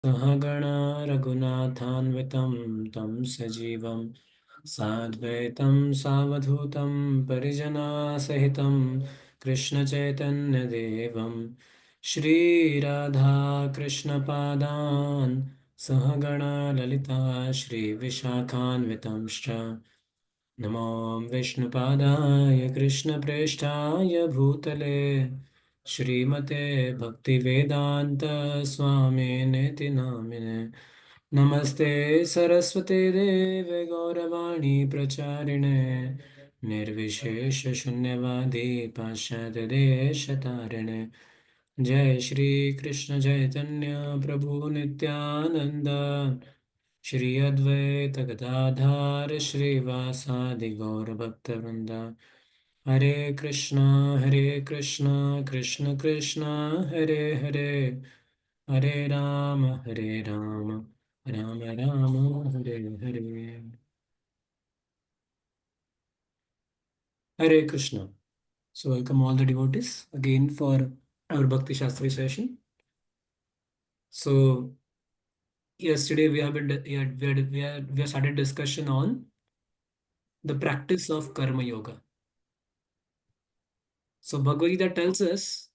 सहगणा रघुनाथान्वितं तं सजीवं साद्वैतं सावधूतं परिजनासहितं कृष्णचैतन्यदेवं श्रीराधाकृष्णपादान् सहगणा ललिता श्रीविशाखान्वितंश्च नमो विष्णुपादाय कृष्णप्रेष्ठाय भूतले श्रीमते भक्तिवेदान्त स्वामिनेति नामिने नमस्ते सरस्वते देवे गौरवाणी प्रचारिणे निर्विशेषशून्यवादी पाश्चात्यदेशतारिणे जय श्री कृष्ण चैतन्य प्रभु नित्यानंद श्री अद्वैत गदाधार श्रीवासादि गौरभक्तवृंद हरे Krishna Krishna Krishna Hare Hare Hare Ram Ram Ram Hare Hare Hare Krishna. So welcome all the devotees again for our Bhakti Shastri session. So yesterday we have been we have started discussion on the practice of Karma Yoga. So Bhagavad Gita tells us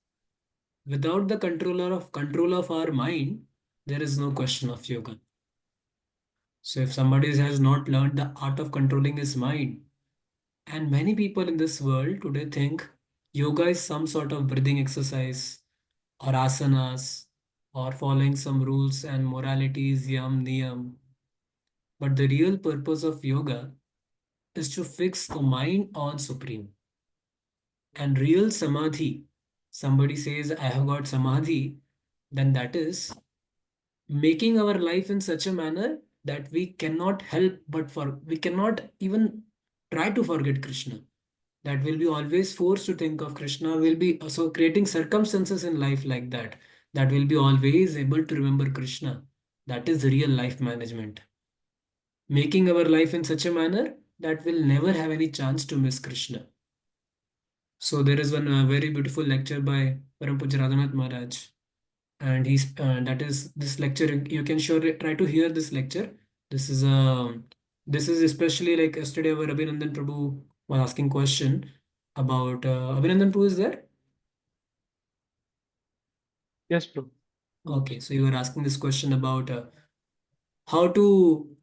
without the control of our mind, there is no question of yoga. So if somebody has not learned the art of controlling his mind, and many people in this world today think yoga is some sort of breathing exercise or asanas or following some rules and moralities, yam, niyam. But the real purpose of yoga is to fix the mind on Supreme. And real samadhi, somebody says, I have got samadhi, then that is making our life in such a manner that we cannot help but we cannot even try to forget Krishna. That will be always forced to think of Krishna, will be also creating circumstances in life like that, that will be always able to remember Krishna. That is real life management. Making our life in such a manner that we'll never have any chance to miss Krishna. So there is one very beautiful lecture by Param Pujya Radhanath Maharaj, and he's that is this lecture. You can surely try to hear this lecture. This is this is especially like yesterday our Abhinandan Prabhu was asking question about Abhinandan Prabhu is there. Yes, bro. Okay, so you were asking this question about how to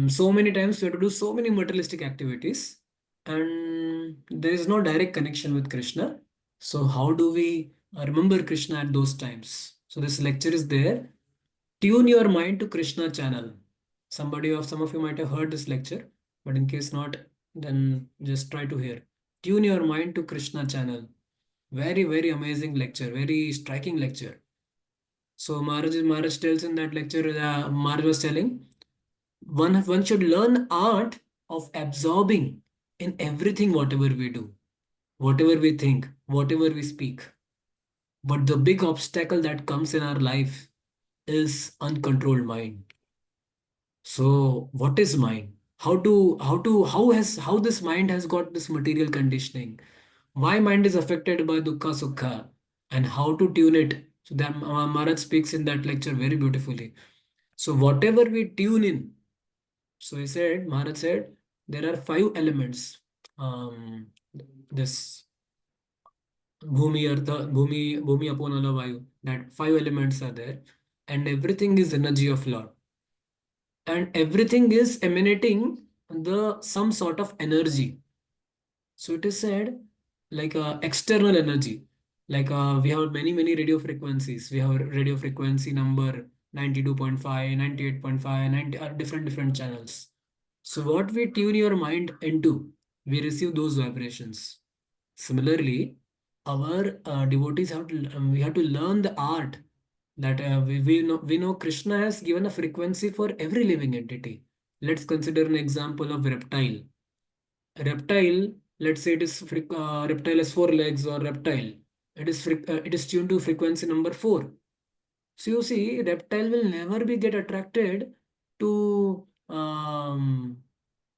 so many times we have to do so many materialistic activities and there is no direct connection with Krishna. So how do we remember Krishna at those times? So this lecture is there. Tune your mind to Krishna channel. Somebody or some of you might have heard this lecture, but in case not, then just try to hear. Tune your mind to Krishna channel. Very, very amazing lecture, very striking lecture. So Maharaj tells in that lecture, Maharaj was telling, one should learn art of absorbing in everything whatever we do, whatever we think, whatever we speak. But the big obstacle that comes in our life is uncontrolled mind. So what is mind? How this mind has got this material conditioning? Why mind is affected by dukkha sukha and how to tune it? So that Maharaj speaks in that lecture very beautifully. So whatever we tune in, so he said, Maharaj said, there are five elements. Um, this Bhumi, Apon, Ala, Vayu. That five elements are there, and everything is energy of Lord, and everything is emanating the some sort of energy. So it is said like external energy. Like we have many radio frequencies. We have radio frequency number 92.5, 98.5, 90 are different channels. So what we tune your mind into, we receive those vibrations. Similarly, our devotees have to we have to learn the art that we know Krishna has given a frequency for every living entity. Let's consider an example of reptile. Reptile, let's say reptile has four legs or reptile. It is tuned to frequency number four. So you see, reptile will never be get attracted to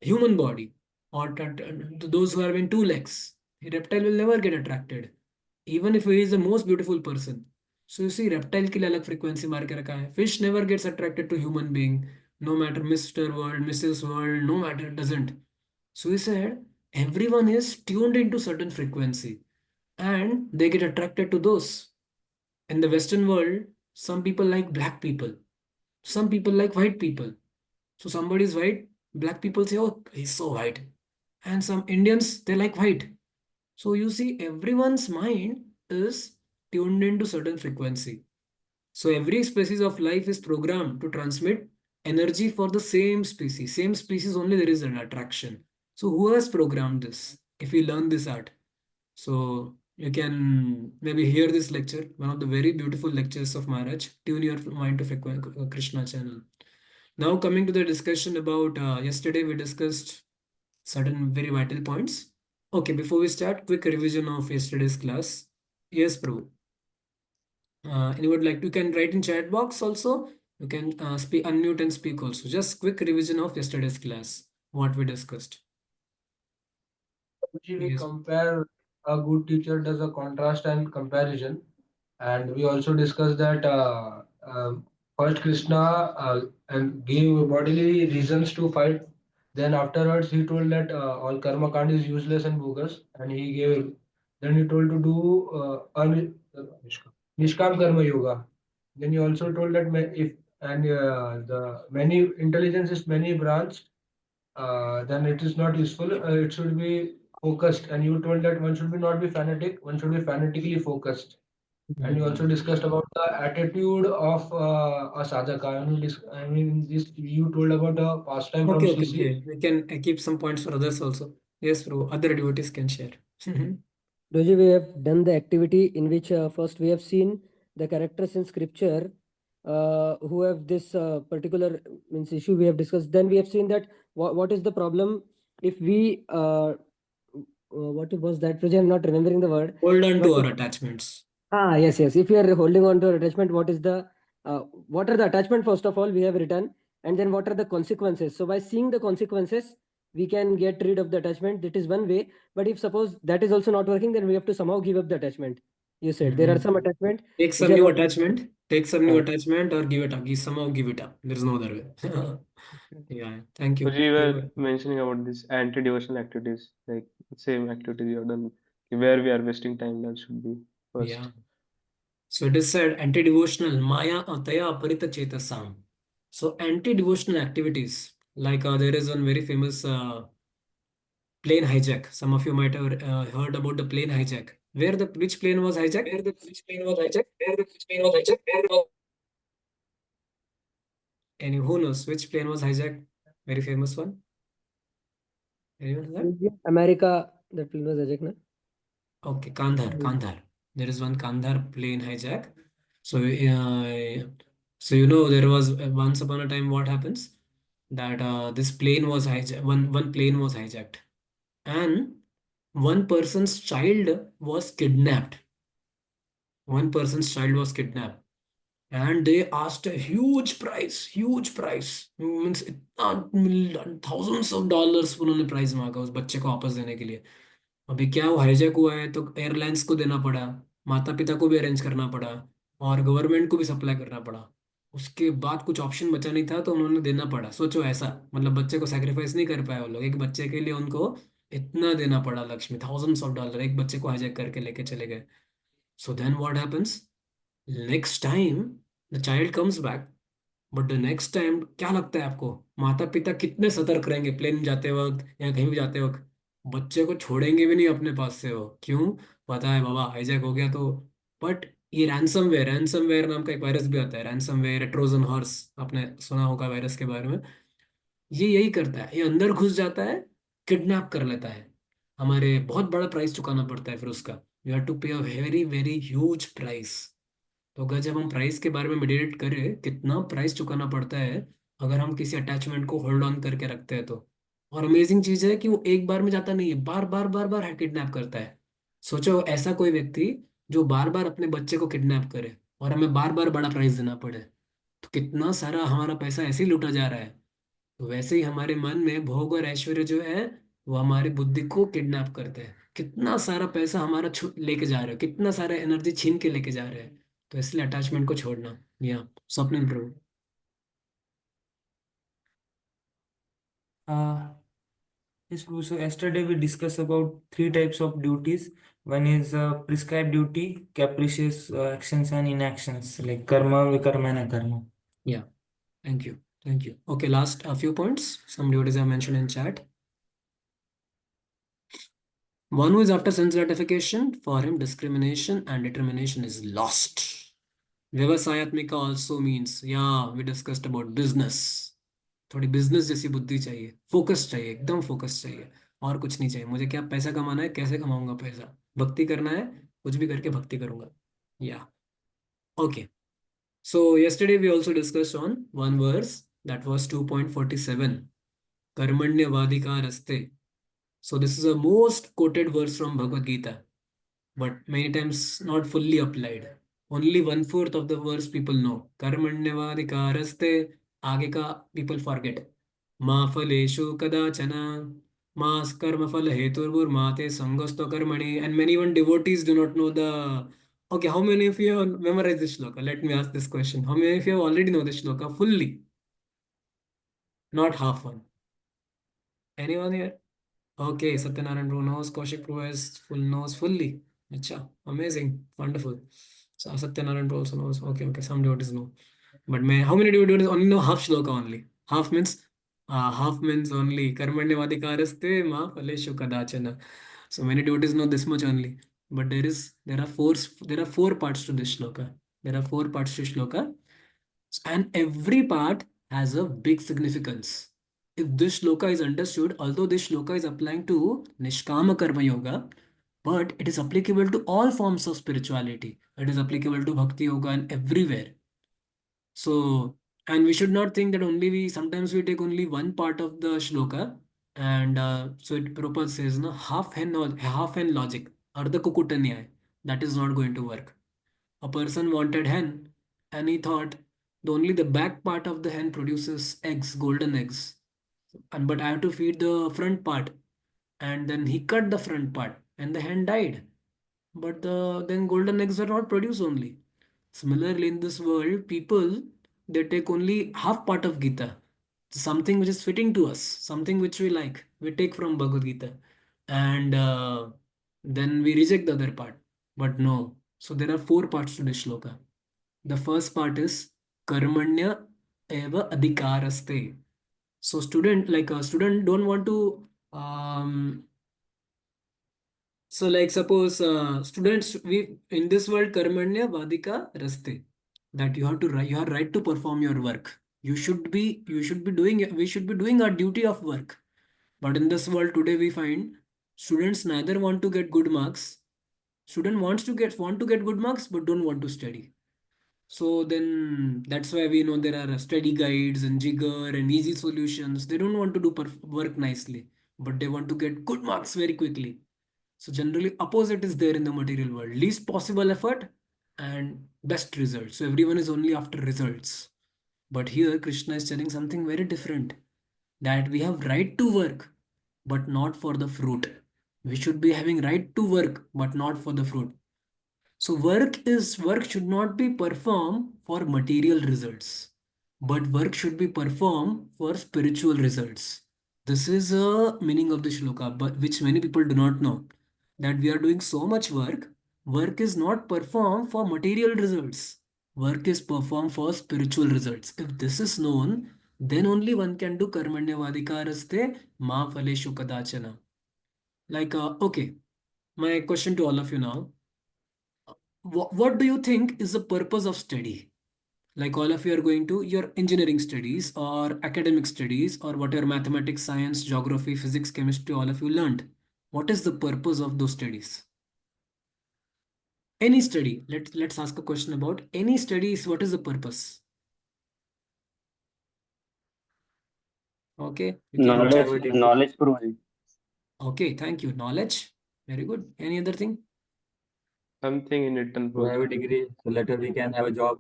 human body or to those who are having two legs. A reptile will never get attracted, even if he is the most beautiful person. So you see reptile के लिए अलग frequency मार के रखा है. Fish never gets attracted to human being, no matter Mr world Mrs world, no matter doesn't. So he said everyone is tuned into certain frequency and they get attracted to those. In the Western world, some people like black people, some people like white people. So somebody is white, black people say, oh, he's so white. And some Indians, they like white. So you see, everyone's mind is tuned into certain frequency. So every species of life is programmed to transmit energy for the same species. Same species only there is an attraction. So who has programmed this? If we learn this art, so you can maybe hear this lecture, one of the very beautiful lectures of Maharaj. Tune your mind to Krishna channel. Now coming to the discussion about yesterday, we discussed certain very vital points. Okay, before we start, quick revision of yesterday's class. Yes, Prabhu. Anyone would like to, you can write in chat box also. You can speak, unmute and speak also. Just quick revision of yesterday's class, what we discussed. We Yes. compare a good teacher does a contrast and comparison, and we also discussed that first Krishna and gave bodily reasons to fight. Then afterwards he told that all karma kand is useless and bogus, and he gave. Then he told to do nishkam karma yoga. Then he also told that if and the many intelligence is many branch, then it is not useful. It should be focused. And you told that one should be not be fanatic, one should be fanatically focused. And you also Mhm. discussed about the attitude of a sadhaka. I mean, this you told about a pastime from Okay, Sri okay, Sri. okay. We can keep some points for others also. Yes, bro. Other devotees can share. Roji, we have done the activity in which first we have seen the characters in scripture who have this particular means issue we have discussed. Then we have seen that what is the problem if we what was that? Roji, I'm not remembering the word. Hold on But to our attachments. yes, yes. If we are holding on to our attachment, what are the attachment first of all we have written, and then what are the consequences? So by seeing the consequences, we can get rid of the attachment. That is one way. But if suppose that is also not working, then we have to somehow give up the attachment. You said there are Mhm. some attachment Take which some are new not. attachment. Take some new Uh, attachment or give it up. Somehow give it up. There's no other way. Yeah. Thank So you. you You were were- mentioning about these anti-devotional activities, like same activities you have done, where we are wasting time, that should be Yeah. first. So it is said anti-devotional maya ataya aparita chetasam. So anti-devotional activities like there is one very famous plane hijack. Some of you might have heard about the plane hijack. Where the which plane was hijacked? Where the which plane was hijacked? Where the which plane was hijacked? Any who knows which plane was hijacked? Very famous one. Anyone know that? America, that film was Ajak, na? Okay, Kandhar, Kandhar. There is one Kandhar plane hijack. So, so you know there was once upon a time what happens that this plane was hijacked. One plane was hijacked, and one person's child was kidnapped. One person's child was kidnapped, and they asked a huge price. Means इतना thousands of dollars उन्होंने price मांगा उस बच्चे को वापस देने के लिए. अभी क्या वो हाईजैक हुआ है तो एयरलाइंस को देना पड़ा, माता पिता को भी अरेंज करना पड़ा और गवर्नमेंट को भी सप्लाई करना पड़ा. उसके बाद कुछ ऑप्शन बचा नहीं था तो उन्होंने देना पड़ा. सोचो ऐसा, मतलब बच्चे को सैक्रिफाइस नहीं कर पाए वो लोग, एक बच्चे के लिए उनको इतना देना पड़ा. लक्ष्मी थाउजेंड्स ऑफ डॉलर एक बच्चे को हाईजैक करके लेके चले गए. So then what happens next time the child comes back. But the next time क्या लगता है आपको, माता पिता कितने सतर्क रहेंगे प्लेन जाते वक्त या कहीं भी जाते वक्त? बच्चे को छोड़ेंगे भी नहीं अपने पास से वो. क्यों? पता है बाबा हाईजैक हो गया तो. बट ये रैंसमवेयर नाम का एक वायरस भी आता है, रैंसमवेयर, ट्रोजन हॉर्स. आपने सुना होगा वायरस के बारे में. ये यही करता है, ये अंदर घुस जाता है, किडनैप कर लेता है. हमारे बहुत बड़ा प्राइस चुकाना पड़ता है फिर उसका. यू हैव टू पे a very very huge price. तो अगर जब हम प्राइस के बारे में मेडिटेट करें कितना प्राइस चुकाना पड़ता है अगर हम किसी अटैचमेंट को होल्ड ऑन करके रखते हैं तो. और अमेजिंग चीज है कि वो एक बार में जाता नहीं है, बार बार बार बार किडनैप करता है. सोचो ऐसा कोई व्यक्ति जो बार बार अपने बच्चे को किडनैप करे और हमें बार बार बड़ा प्राइस देना पड़े, तो कितना सारा हमारा पैसा ऐसे ही लूटा जा रहा है. तो वैसे ही हमारे मन में भोग और ऐश्वर्य जो है वो हमारी बुद्धि को किडनैप करते हैं. कितना सारा पैसा हमारा लेके जा रहे हैं, कितना सारा एनर्जी छीन के लेके जा रहे हैं. तो इसलिए अटैचमेंट को छोड़ना। या स्वप्निल प्रभु। Yes, Guru. So yesterday we discussed about three types of duties. One is prescribed duty, capricious actions and inactions, like karma, vikarma, and akarma. Yeah, thank you. Thank you. Okay, last a few points. Some duties I mentioned in chat. One who is after sense gratification, for him discrimination and determination is lost. Vyavasayatmika also means, yeah, we discussed about business. थोड़ी business जैसी बुद्धि चाहिए, focus चाहिए, एकदम focus चाहिए, और कुछ नहीं चाहिए। मुझे क्या पैसा कमाना है, कैसे कमाऊंगा पैसा, भक्ति करना है, कुछ भी करके भक्ति करूंगा। या okay, so yesterday we also discussed on one verse that was 2.47, कर्मण्यवाधिकारस्ते. So this is a most quoted verse from Bhagavad Gita, but many times not fully applied. Only 1/4 of the verse people know. Karmanyavadikaraste, आगे का people forget. मा फलेषु कदाचन, मा कर्मफल हेतुर्भुर्मा ते संगस्तो कर्मणि. And many one devotees do not know the. Okay, how many of you have memorized this shloka? Let me ask this question. How many of you have already know this shloka fully? Not half one. Anyone here? Okay, Satyanarayan Prabhu knows, Kaushik Prabhu has full knows fully. Acha, amazing, wonderful. So Satyanarayan Prabhu also knows. Okay, okay, some devotees know. But how many devotees only know half shloka only? Half means only karmanyavadikaraste ma phaleshu kadachana. So many devotees know this much only. But there are four parts to this shloka. There are four parts to shloka, and every part has a big significance. If this shloka is understood, although this shloka is applying to Nishkama Karma Yoga, but it is applicable to all forms of spirituality. It is applicable to Bhakti Yoga and everywhere. So, and we should not think that sometimes we take only one part of the shloka, and so Prabhupada says, no, half hen logic, Ardha Kukuta Nyaya, that is not going to work. A person wanted hen, and he thought only the back part of the hen produces eggs, golden eggs, and but I have to feed the front part, and then he cut the front part, and the hen died. But then golden eggs are not produced only. Similarly, in this world, people they take only half part of Gita, something which is fitting to us, something which we like, we take from Bhagavad Gita, and then we reject the other part. But no, so there are four parts to this shloka. The first part is karmanya eva adhikaraste. So like a student don't want to so like suppose students, we in this world karmanya vadika raste, that you have right to perform your work. You should be doing we should be doing our duty of work. But in this world today we find students neither want to get good marks. Student want to get good marks but don't want to study. So then that's why we know there are study guides and jigger and easy solutions. They don't want to do work nicely, but they want to get good marks very quickly. So generally opposite is there in the material world. Least possible effort and best results. So everyone is only after results. But here Krishna is telling something very different. That we have right to work, but not for the fruit. We should be having right to work, but not for the fruit. So work should not be performed for material results, but work should be performed for spiritual results. This is a meaning of the shloka, but which many people do not know. That we are doing so much work. Work is not performed for material results. Work is performed for spiritual results. If this is known, then only one can do karmanyavadikaraste ma phaleshu kadachana. Like, okay, my question to all of you now. What do you think is the purpose of study? Like all of you are going to your engineering studies or academic studies or whatever mathematics, science, geography, physics, chemistry, all of you learned. What is the purpose of those studies? Any study, let's ask a question about any studies. What is the purpose? Okay, Knowledge, Guruji. okay, thank you. Knowledge, very good. Any other thing? Something in written To have a form. degree, so later we can have a job,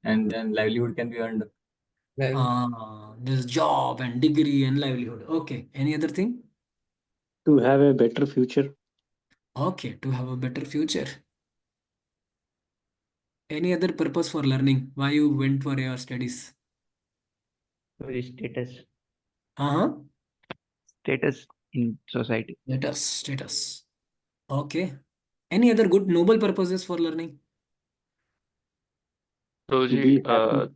and then livelihood can be earned. There's job and degree and livelihood. Okay, any other thing? To have a better future. Okay, to have a better future. Any other purpose for learning? Why you went for your studies? Status, Uh-huh. status in society. Status. Okay. Any other good noble purposes for learning? To Roji, be happy.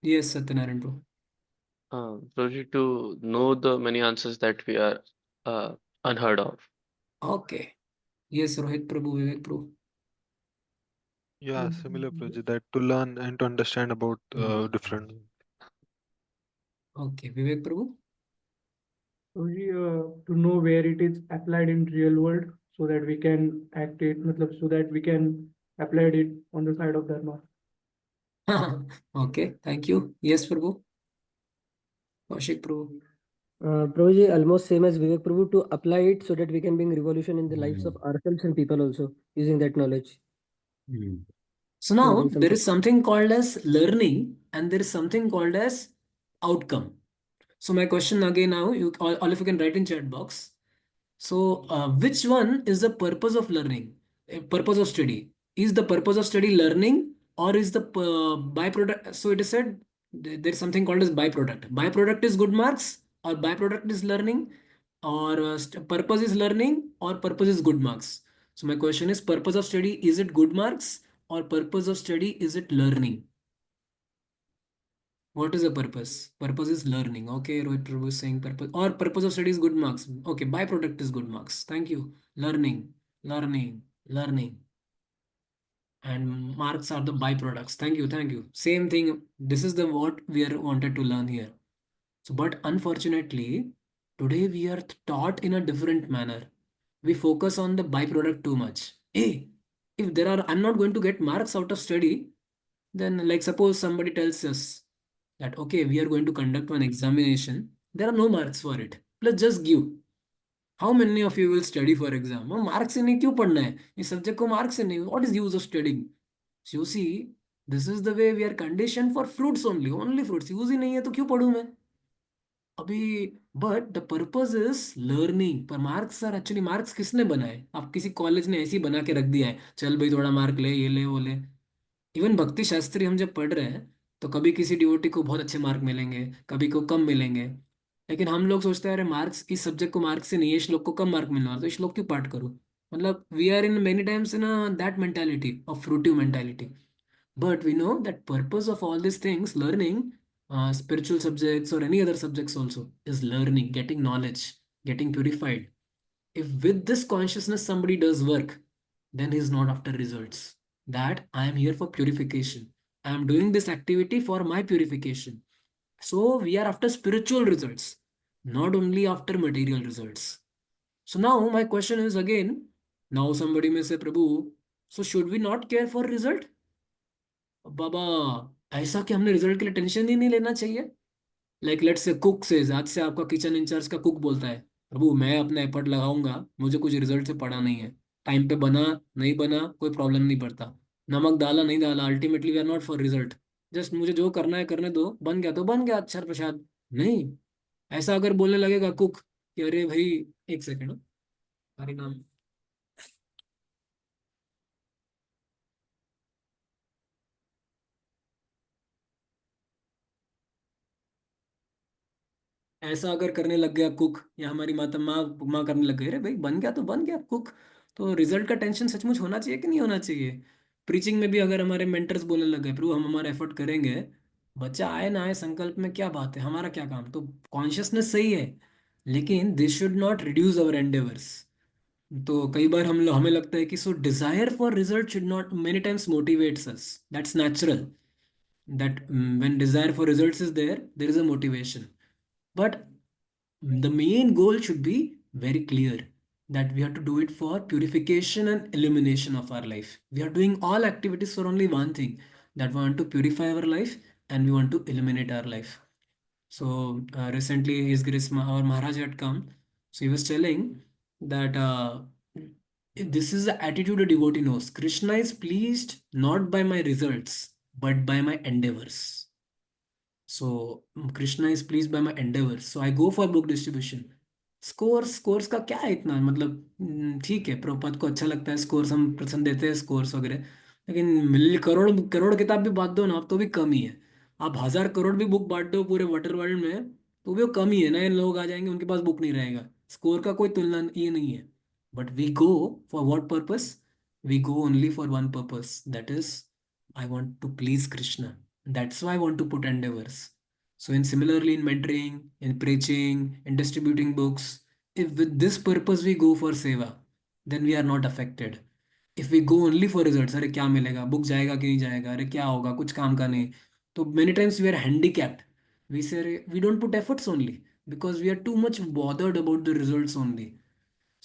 Yes, Satyanarayan bro. Roji, to know the many answers that we are unheard of. Okay. Yes, Rohit Prabhu, Vivek Prabhu. Yeah, similar project that to learn and to understand about different. Okay, Vivek Prabhu. Only to know where it is applied in real world so that we can act it, matlab, so that we can apply it on the side of dharma. Okay, thank you. Yes, Prabhu. Kaushik Prabhu. Prabhuji, almost same as Vivek Prabhu, to apply it so that we can bring revolution in the lives of ourselves and people also using that knowledge. So So now that is there is something called as learning and there is something called as outcome. So my question again now, all of you can write in chat box. So which one is the purpose of learning? Purpose of study? Is the purpose of study learning or is the byproduct? So it is said there is something called as byproduct. Byproduct is good marks or byproduct is learning or purpose is learning or purpose is good marks. So my question is purpose of study, is it good marks or purpose of study, is it learning? What is the purpose? Purpose is learning. Okay, Rohit Prabhu is saying purpose or purpose of study is good marks. Okay, byproduct is good marks. Thank you. Learning, learning, learning. And marks are the byproducts. Thank you, thank you. Same thing. This is the what we are wanted to learn here. So, but unfortunately, today we are taught in a different manner. We focus on the byproduct too much. Hey, if there are, I'm not going to get marks out of study, then like suppose somebody tells us that okay, we are going to conduct one examination, there are no marks for it, let's just give. How many of you will study for exam? Marks से नहीं क्यों पढ़ना है इस subject को marks से नहीं what is use of studying? So you see, this is the way we are conditioned for fruits only fruits. Use ही नहीं है तो क्यों पढ़ूं मैं अभी but the purpose is learning पर मार्क्स आर एक्चुअली मार्क्स किसने बनाए आप किसी कॉलेज ने ऐसे ही बना के रख दिया है चल भाई थोड़ा मार्क ले ये ले वो ले इवन भक्ति शास्त्री हम जब पढ़ रहे हैं तो कभी किसी डिवोटी को बहुत अच्छे मार्क मिलेंगे कभी को कम मिलेंगे लेकिन हम लोग सोचते हैं अरे मार्क्स इस सब्जेक्ट को मार्क्स से नहीं है श्लोक को कम मार्क मिलने वाला तो श्लोक क्यों पाठ करूं मतलब we are in many times in that mentality of fruitive mentality but we know that purpose of all these things learning spiritual subjects or any other subjects also is learning getting knowledge getting purified if with this consciousness somebody does work then he's not after results that I am here for purification I am doing this activity for my purification so we are after spiritual results not only after material results so now my question is again now somebody may say Prabhu so should we not care for result बाबा ऐसा कि हमने result के लिए tension ही नहीं लेना चाहिए like let's say cook से आज से आपका किचन इंचार्ज का कुक बोलता है प्रभु मैं अपना एफर्ट लगाऊंगा मुझे कुछ रिजल्ट से पड़ा नहीं है टाइम पे बना नहीं बना कोई प्रॉब्लम नहीं पड़ता नमक डाला नहीं डाला ultimately we are not for result just मुझे जो करना है करने दो बन गया तो बन गया अच्छा प्रसाद नहीं ऐसा अगर बोलने लगेगा कुक कि अरे भाई एक सेकेंड हरी नाम ऐसा अगर करने लग गया कुक या हमारी माता माँ माँ करने लग गई अरे भाई बन गया तो बन गया कुक तो रिजल्ट का टेंशन सचमुच होना चाहिए कि नहीं होना चाहिए प्रीचिंग में भी अगर हमारे मेंटर्स बोलने लग गए प्रभु हम हमारा एफर्ट करेंगे बच्चा आए ना आए संकल्प में क्या बात है हमारा क्या काम तो कॉन्शियसनेस सही है लेकिन this should not reduce our endeavours तो कई बार हमें लगता है कि सो desire for result should not many times motivates us that's natural that when desire for results is there is a motivation but the main goal should be very clear that we have to do it for purification and elimination of our life we are doing all activities for only one thing that we want to purify our life and we want to eliminate our life so recently his grace our Maharaj had come so he was telling that this is the attitude a devotee knows Krishna is pleased not by my results but by my endeavors. So Krishna is pleased by my endeavors. So I go for book distribution. Scores का क्या है इतना मतलब ठीक है प्रभुपाद को अच्छा लगता है स्कोर्स हम पसंद देते हैं स्कोर्स वगैरह लेकिन करोड़ करोड़ किताब भी बांट दो ना आप तो भी कम ही है। आप 1000 करोड़ भी बुक बांट दो पूरे वाटर वर्ल्ड में तो भी वो कम ही है। नए लोग आ जाएंगे उनके पास बुक नहीं रहेगा। स्कोर का कोई तुलना ये नहीं है। But we go for what purpose? We go only for one purpose, that is I want to please Krishna. That's why I want to put endeavors. So, in similarly in mentoring, in preaching, in distributing books, if with this purpose we go for seva, then we are not affected. If we go only for results, अरे क्या मिलेगा, book जाएगा कि नहीं जाएगा, अरे क्या होगा, कुछ काम का नहीं, तो many times we are handicapped. We say we don't put efforts only because we are too much bothered about the results only.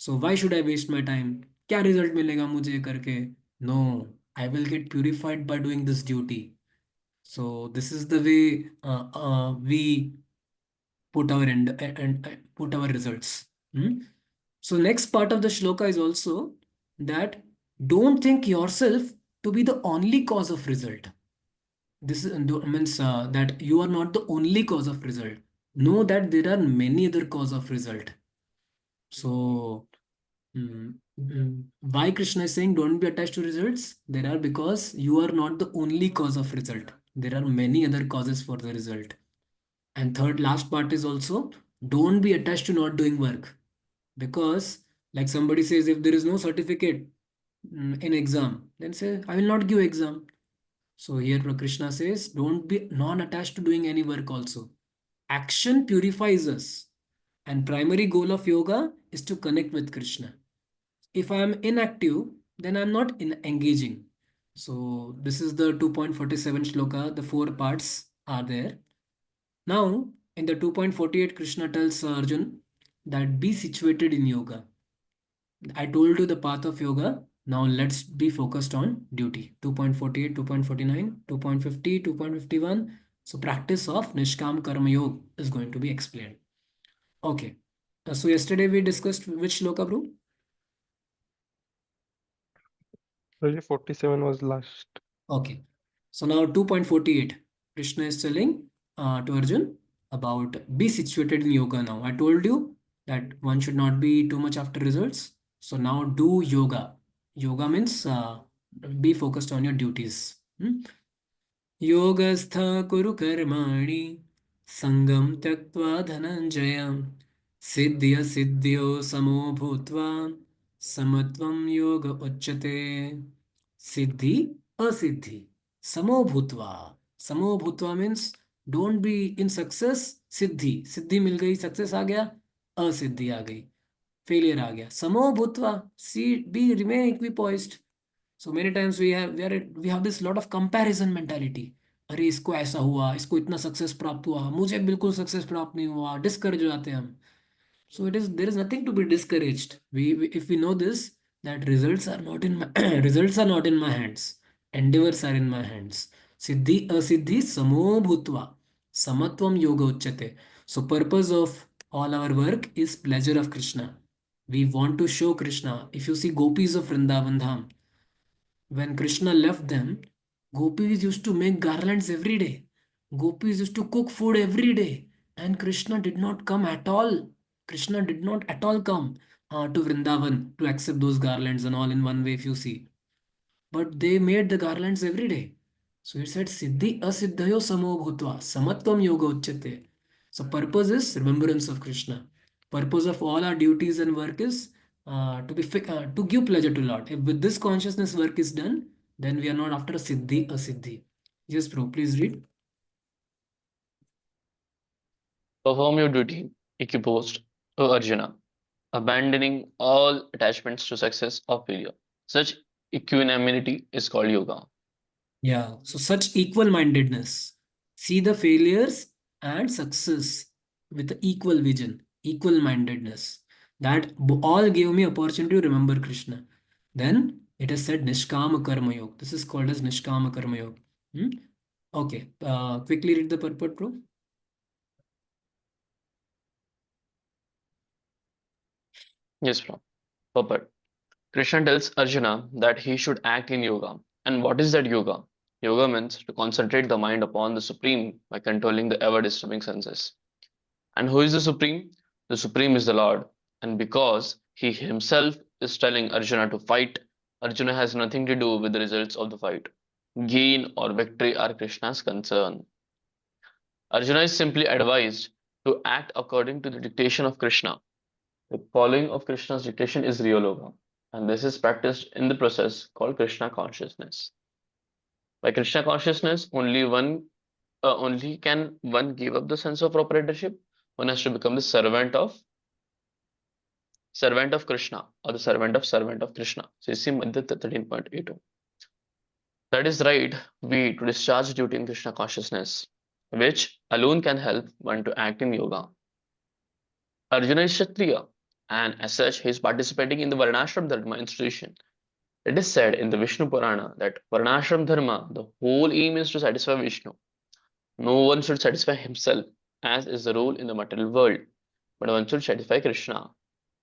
So why should I waste my time? क्या रिजल्ट मिलेगा मुझे करके? No, I will get purified by doing this duty. So this is the way we put our and put our results. Hmm? So next part of the shloka is also that don't think yourself to be the only cause of result. This means that you are not the only cause of result. Know that there are many other cause of result. So why Krishna is saying don't be attached to results? There are because you are not the only cause of result. There are many other causes for the result. And third, last part is also don't be attached to not doing work. Because, like somebody says, if there is no certificate in exam, then say, I will not give exam. So here Krishna says, don't be non-attached to doing any work also. Action purifies us. And primary goal of yoga is to connect with Krishna. If I am inactive, then I am not engaging. So this is the 2.47 shloka. The 4 parts are there. Now, in the 2.48, Krishna tells Arjun that be situated in yoga. I told you the path of yoga. Now let's be focused on duty. 2.48, 2.49, 2.50, 2.51. So practice of Nishkam Karma Yoga is going to be explained. Okay. So yesterday we discussed which shloka, bro? Prajit, 47 was last. Okay. So now 2.48. Krishna is telling to Arjun about be situated in yoga now. I told you that one should not be too much after results. So now do yoga. Yoga means be focused on your duties. योगस्थ कुरु कर्माणि संगम त्यक्त्वा धनंजय सिद्ध्य सिद्ध्यो समो भूत्वा समत्वं योग उच्यते सिद्धि असिद्धि समो भूत्वा। समो भूत्वा means don't be in success. सिद्धि सिद्धि मिल गई, सक्सेस आ गया, असिद्धि आ गई, फेलियर आ गया। समो भूत्वा, see be remain equipoised. So many times we have this lot of comparison mentality. अरे इसको ऐसा हुआ, इसको इतना सक्सेस प्राप्त हुआ, मुझे बिल्कुल सक्सेस प्राप्त नहीं हुआ, डिस्करेज हो जाते हैं हम। So there is nothing to be discouraged. If we know this, that results are not in my results are not in my hands. Endeavors are in my hands. Siddhi asiddhi samo bhutva samatvam yoga uchyate. So purpose of all our work is pleasure of Krishna. We want to show Krishna. If you see gopis of Vrindavan Dham, when Krishna left them, gopis used to make garlands every day. Gopis used to cook food every day. And Krishna did not come at all. Krishna did not at all come to Vrindavan to accept those garlands and all in one way, if you see. But they made the garlands every day. So it said, Siddhi asiddhayo samo bhutva, samatvam yoga uchyate. So purpose is remembrance of Krishna. Purpose of all our duties and work is to give pleasure to Lord. If with this consciousness work is done, then we are not after a siddhi, asiddhi. Yes, bro, please read. Perform your duty, equiposed, O Arjuna, abandoning all attachments to success or failure. Such equanimity is called yoga. Yeah, so such equal-mindedness. See the failures and success with the equal vision, equal-mindedness. That all gave me opportunity to remember Krishna. Then it is said Nishkama Karma Yoga. This is called as Nishkama Karma Yoga. Okay, quickly read the purport, bro. Yes, bro. Purport. Krishna tells Arjuna that he should act in yoga. And what is that yoga? Yoga means to concentrate the mind upon the Supreme by controlling the ever disturbing senses. And who is the Supreme? The Supreme is the Lord. And because he himself is telling Arjuna to fight Arjuna has nothing to do with the results of the fight. Gain or victory are Krishna's concern. Arjuna is simply advised to act according to the dictation of Krishna. The following of Krishna's dictation is real yoga, and this is practiced in the process called Krishna consciousness. By Krishna consciousness, only can one give up the sense of proprietorship. One has to become the servant of Krishna, or the servant of Krishna. So you see Madhya 13.82. That is right way to discharge duty in Krishna consciousness, which alone can help one to act in yoga. Arjuna is Kshatriya, and as such, he is participating in the Varnashram Dharma institution. It is said in the Vishnu Purana that Varnashram Dharma, the whole aim is to satisfy Vishnu. No one should satisfy himself, as is the rule in the material world, but one should satisfy Krishna.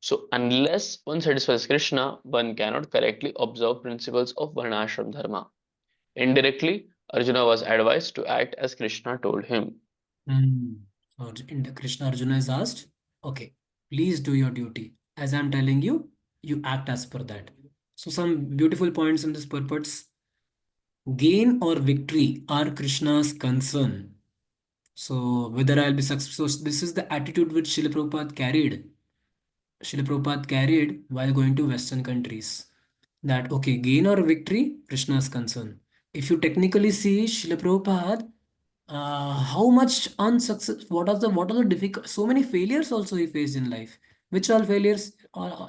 So, unless one satisfies Krishna, one cannot correctly observe principles of Varnashram Dharma. Indirectly, Arjuna was advised to act as Krishna told him. So in the Krishna, Arjuna is asked, okay, please do your duty. As I'm telling you, you act as per that. So some beautiful points in this purports. Gain or victory are Krishna's concern. So whether I'll be successful, so this is the attitude which Srila Prabhupada carried. Srila Prabhupada carried while going to Western countries. That okay, gain or victory, Krishna's concern. If you technically see Srila Prabhupada, how much unsuccess, what are the difficult, so many failures also he faced in life. Which all failures,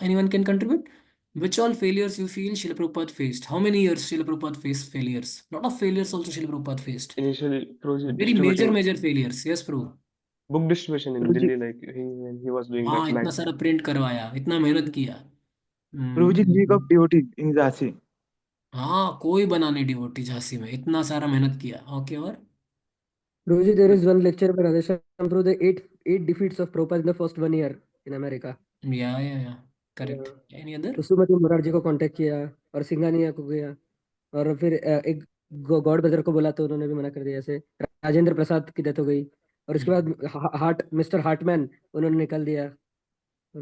anyone can contribute? Which all failures you feel Srila Prabhupada faced? How many years Srila Prabhupada faced failures? Lot of failures also Srila Prabhupada faced. Initially, Prabhuji Very major distributing failures. Yes, Prabhu. book distribution in Prabhuji, Delhi, like when he was doing हाँ, that इतना सारा print करवाया, इतना मेहनत किया. Prabhuji, League of Devotees in Jhansi. हाँ, कोई बना नहीं डिवोटी झांसी में, इतना सारा मेहनत किया. ओके, और Guruji, there is one lecture by Radheshyam Prabhu, the eight defeats of Prabhupada in the first 1 year in America. या करेक्ट. Any other? तो सुमति मुरारजी को कांटेक्ट किया और सिंघानिया को गया और फिर एक गॉड ब्रदर को बोला तो उन्होंने भी मना कर दिया. ऐसे राजेंद्र प्रसाद की डेथ हो गई और उसके बाद मिस्टर हार्टमैन उन्होंने निकाल दिया.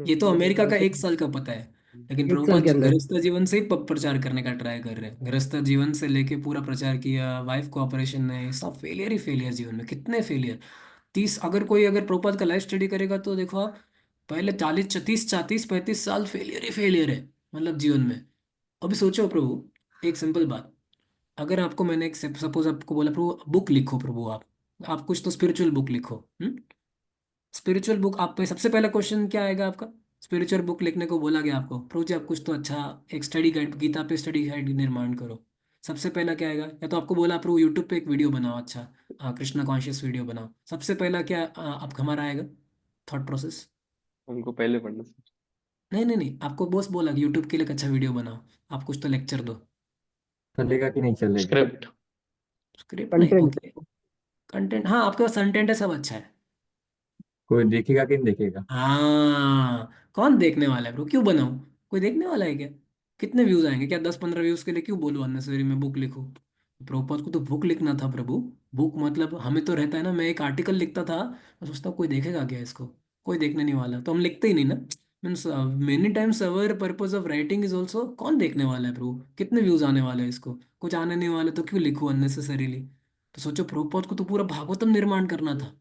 ये तो अमेरिका का 1 साल का पता है, लेकिन 1 साल के प्रभुपाद अंदर. गृहस्थ जीवन से ही प्रचार करने का ट्राई कर रहे हैं. गृहस्थ जीवन से लेके पूरा प्रचार किया, वाइफ को ऑपरेशन नहीं, सब फेलियर ही फेलियर. जीवन में कितने फेलियर. 30, अगर प्रभुपाद का लाइफ स्टडी करेगा तो देखो आप, पहले 40, 30, 35 साल फेलियर ही फेलियर है मतलब जीवन में. अभी सोचो प्रभु, एक सिंपल बात. अगर आपको मैंने एक सपोज आपको बोला प्रभु बुक लिखो, प्रभु आप कुछ तो स्पिरिचुअल बुक लिखो. स्पिरिचुअल बुक आप पे सबसे पहला क्वेश्चन क्या आएगा आपका? स्पिरिचुअल बुक लिखने को बोला गया आपको, प्रभु जी आप कुछ तो अच्छा एक स्टडी गाइड, गीता पे स्टडी गाइड निर्माण करो. सबसे पहला क्या आएगा? या तो आपको बोला प्रभु यूट्यूब पे एक वीडियो बनाओ, अच्छा कृष्णा कॉन्शियस वीडियो बनाओ. सबसे पहला क्या आप हमारा आएगा थॉट प्रोसेस? उनको पहले पढ़ना. नहीं नहीं नहीं, आपको बॉस बोला कि यूट्यूब के लिए एक अच्छा वीडियो बनाओ, आप कुछ तो लेक्चर दो. चलेगा कि नहीं चलेगा? स्क्रिप्ट नहीं, कंटेंट. Okay content. हाँ, आपके पास कंटेंट है, सब अच्छा है. कोई देखेगा कि नहीं देखेगा? हाँ, कौन देखने वाला है ब्रो? क्यों बनाऊं? कोई देखने वाला है क्या? कितने व्यूज आएंगे? क्या 10-15 व्यूज के लिए क्यों बोलूं अननेसेसरी मैं बुक लिखूं? प्रभुपाद को तो बुक लिखना था प्रभु. बुक मतलब हमें तो रहता है ना, मैं एक आर्टिकल लिखता था, मैं सोचता कोई देखेगा क्या इसको? कोई देखने नहीं वाला तो हम लिखते ही नहीं ना. Means many times our purpose of writing is also कौन देखने वाला है प्रभु? कितने व्यूज आने वाले हैं इसको? कुछ आने नहीं वाले तो क्यों लिखूं अननेसेसरीली? तो सोचो प्रभुपाद को तो पूरा भागवतम निर्माण करना था.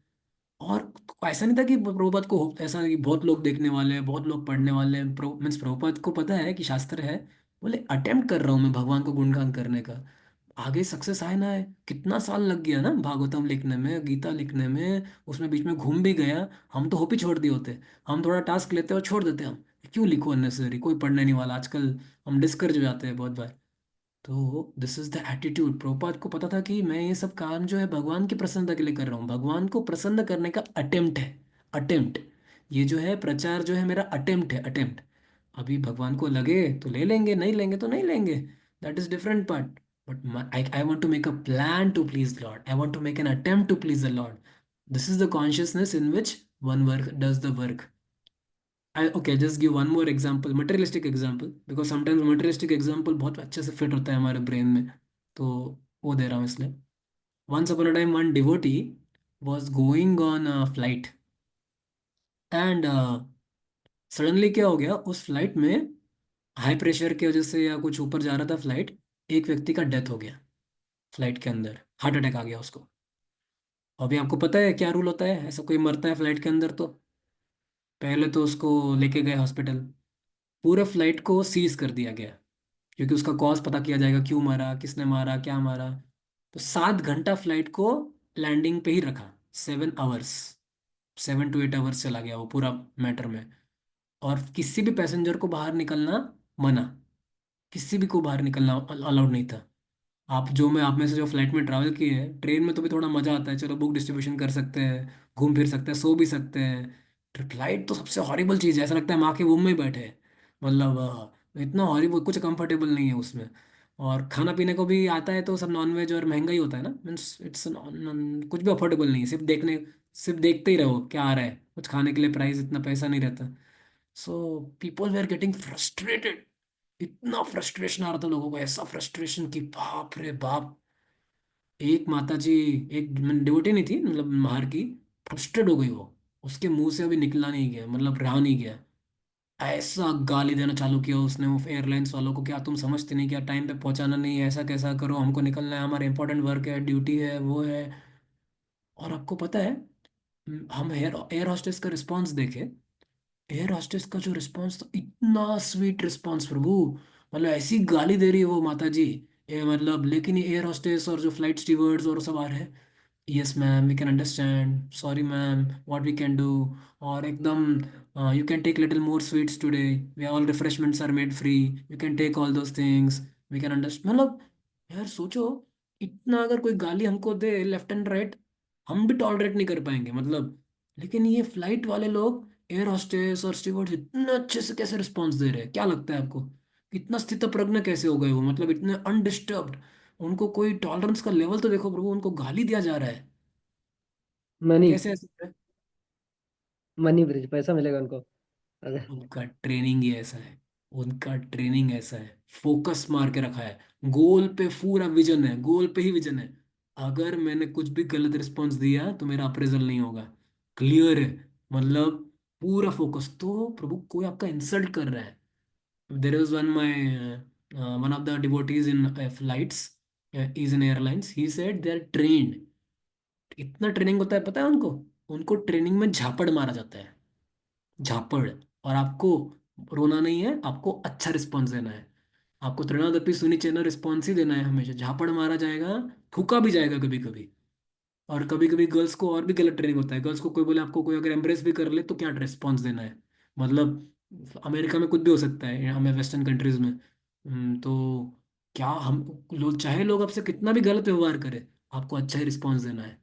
और ऐसा नहीं था कि प्रभुपाद को ऐसा कि बहुत लोग देखने वाले हैं, बहुत लोग पढ़ने वाले हैं. मीन्स प्रभुपाद को पता है कि शास्त्र है, बोले अटेम्प्ट कर रहा हूँ मैं भगवान को गुणगान करने का. आगे सक्सेस आए ना आए, कितना साल लग गया ना भागवतम लिखने में, गीता लिखने में, उसमें बीच में घूम भी गया. हम तो होप ही छोड़ दिए होते. हम थोड़ा टास्क लेते और छोड़ देते. हम क्यों लिखो अननेसेसरी, कोई पढ़ने नहीं वाला. आजकल हम डिस्करेज हो जाते हैं बहुत बार. तो this is the attitude. Prabhupada को पता था कि मैं ये सब काम जो है भगवान की प्रसन्नता के लिए कर रहा हूँ, भगवान को प्रसन्न करने का अटेम्प्ट है. अटेम्प्ट, ये जो है प्रचार जो है मेरा अटेम्प्ट है, अटेम्प्ट. अभी भगवान को लगे तो ले लेंगे, नहीं लेंगे तो नहीं लेंगे, that is different part. But I want to make a plan to please lord. I want to make an attempt to please the lord. This is the consciousness in which one work does the work. Okay, just give one more example, materialistic example, because sometimes materialistic example बहुत अच्छे से fit होता है हमारे brain में, तो वो दे रहा हूँ इसलिए. Once upon a time, one devotee was going on a flight, and suddenly क्या हो गया उस फ्लाइट में? हाई प्रेशर की वजह से या कुछ ऊपर जा रहा था फ्लाइट, एक व्यक्ति का डेथ हो गया फ्लाइट के अंदर, हार्ट अटैक आ गया उसको। अभी आपको पता है क्या रूल होता है, ऐसा कोई मरता है फ्लाइट के अंदर तो पहले तो उसको लेके गए हॉस्पिटल, पूरे फ्लाइट को सीज कर दिया गया, क्योंकि उसका कॉज पता किया जाएगा, क्यों मारा, किसने मारा, क्या मारा। तो 7 घंटा फ्लाइट को लैंडिंग पे ही रखा, 7 आवर्स, 7 to 8 आवर्स चला गया वो पूरा मैटर में। और किसी भी पैसेंजर को बाहर निकलना मना, किसी भी को बाहर निकलना अलाउड नहीं था। आप में से जो फ्लाइट में ट्रैवल किए हैं, ट्रेन में तो भी थोड़ा मजा आता है, चलो बुक डिस्ट्रीब्यूशन कर सकते हैं, घूम फिर सकते हैं, सो भी सकते हैं। फ्लाइट तो सबसे हॉरिबल चीज़ है, ऐसा लगता है माँ के वूम में ही बैठे हैं। मतलब इतना हॉरिबल, कुछ कंफर्टेबल नहीं है उसमें। और खाना पीने को भी आता है तो सब नॉन वेज और महंगा ही होता है ना, मीन्स इट्स कुछ भी अफोर्डेबल नहीं है, सिर्फ देखते ही रहो क्या आ रहा है, कुछ खाने के लिए प्राइस इतना पैसा नहीं रहता। So people we are getting frustrated, इतना फ्रस्ट्रेशन आ रहा था लोगों को, ऐसा फ्रस्ट्रेशन कि बाप रे बाप। एक माता जी, एक डिवोटी नहीं थी, मतलब बाहर की, फ्रस्ट्रेट हो गई वो, उसके मुंह से अभी निकला नहीं गया, मतलब रहा नहीं गया, ऐसा गाली देना चालू किया उसने वो एयरलाइंस वालों को, क्या तुम समझते नहीं, क्या टाइम पे पहुंचाना नहीं है, ऐसा कैसा करो, हमको निकलना है, हमारा इंपॉर्टेंट वर्क है, ड्यूटी है, वो है। और आपको पता है, हम एयर एयर हॉस्टेस का रिस्पॉन्स देखे, एयर हॉस्टेस का जो रिस्पांस था, इतना स्वीट रिस्पांस प्रभु, मतलब ऐसी गाली दे रही है वो माता जी, मतलब, लेकिन ये एयर हॉस्टेस और जो फ्लाइट स्टीवर्ड्स और सब आ रहे हैं, yes ma'am we can understand, sorry ma'am, what we can do, और एकदम, you can take little more sweets today, we all refreshments are made free, you can take all those things, we can understand. मतलब यार सोचो, इतना अगर कोई गाली हमको दे लेफ्ट एंड राइट, हम भी टॉलरेट नहीं कर पाएंगे मतलब। लेकिन ये फ्लाइट वाले लोग, एयर हॉस्टेस और स्टीवर्ड्स, इतने अच्छे से कैसे रिस्पॉन्स दे रहे हैं, क्या लगता है आपको? इतना स्थितप्रज्ञ कैसे हो गए वो, मतलब इतने अनडिस्टर्ब्ड, उनको कोई टॉलरेंस का लेवल तो देखो प्रभु, उनको गाली दिया जा रहा है, मनी, कैसे ऐसे है? मनी ब्रिज, पैसा मिलेगा उनको अगर। उनका ट्रेनिंग ही ऐसा है, उनका ट्रेनिंग ऐसा है, फोकस मार के रखा है, गोल पे पूरा विजन है, गोल पे ही विजन है। अगर मैंने कुछ भी गलत रिस्पॉन्स दिया तो मेरा अप्रेजल नहीं होगा, क्लियर है, मतलब पूरा फोकस। तो प्रभु कोई आपका इंसल्ट कर रहा है, there is one of the devotees in flights, is in airlines, he said they are trained, इतना ट्रेनिंग होता है पता है उनको, उनको ट्रेनिंग में झापड़ मारा जाता है, झापड़। और आपको रोना नहीं है, आपको अच्छा रिस्पॉन्स देना है, आपको तृणादपि सुनिचेना रिस्पॉन्स ही देना है हमेशा, झापड़ मारा जाएगा, थूका भी जाएगा कभी कभी। और कभी कभी गर्ल्स को और भी गलत ट्रेनिंग होता है, गर्ल्स को कोई बोले, आपको कोई अगर एम्ब्रेस भी कर ले तो क्या रिस्पॉन्स देना है, मतलब अमेरिका में कुछ भी हो सकता है, हमें वेस्टर्न कंट्रीज में। तो क्या हम लोग, चाहे लोग आपसे कितना भी गलत व्यवहार करें, आपको अच्छा ही रिस्पॉन्स देना है।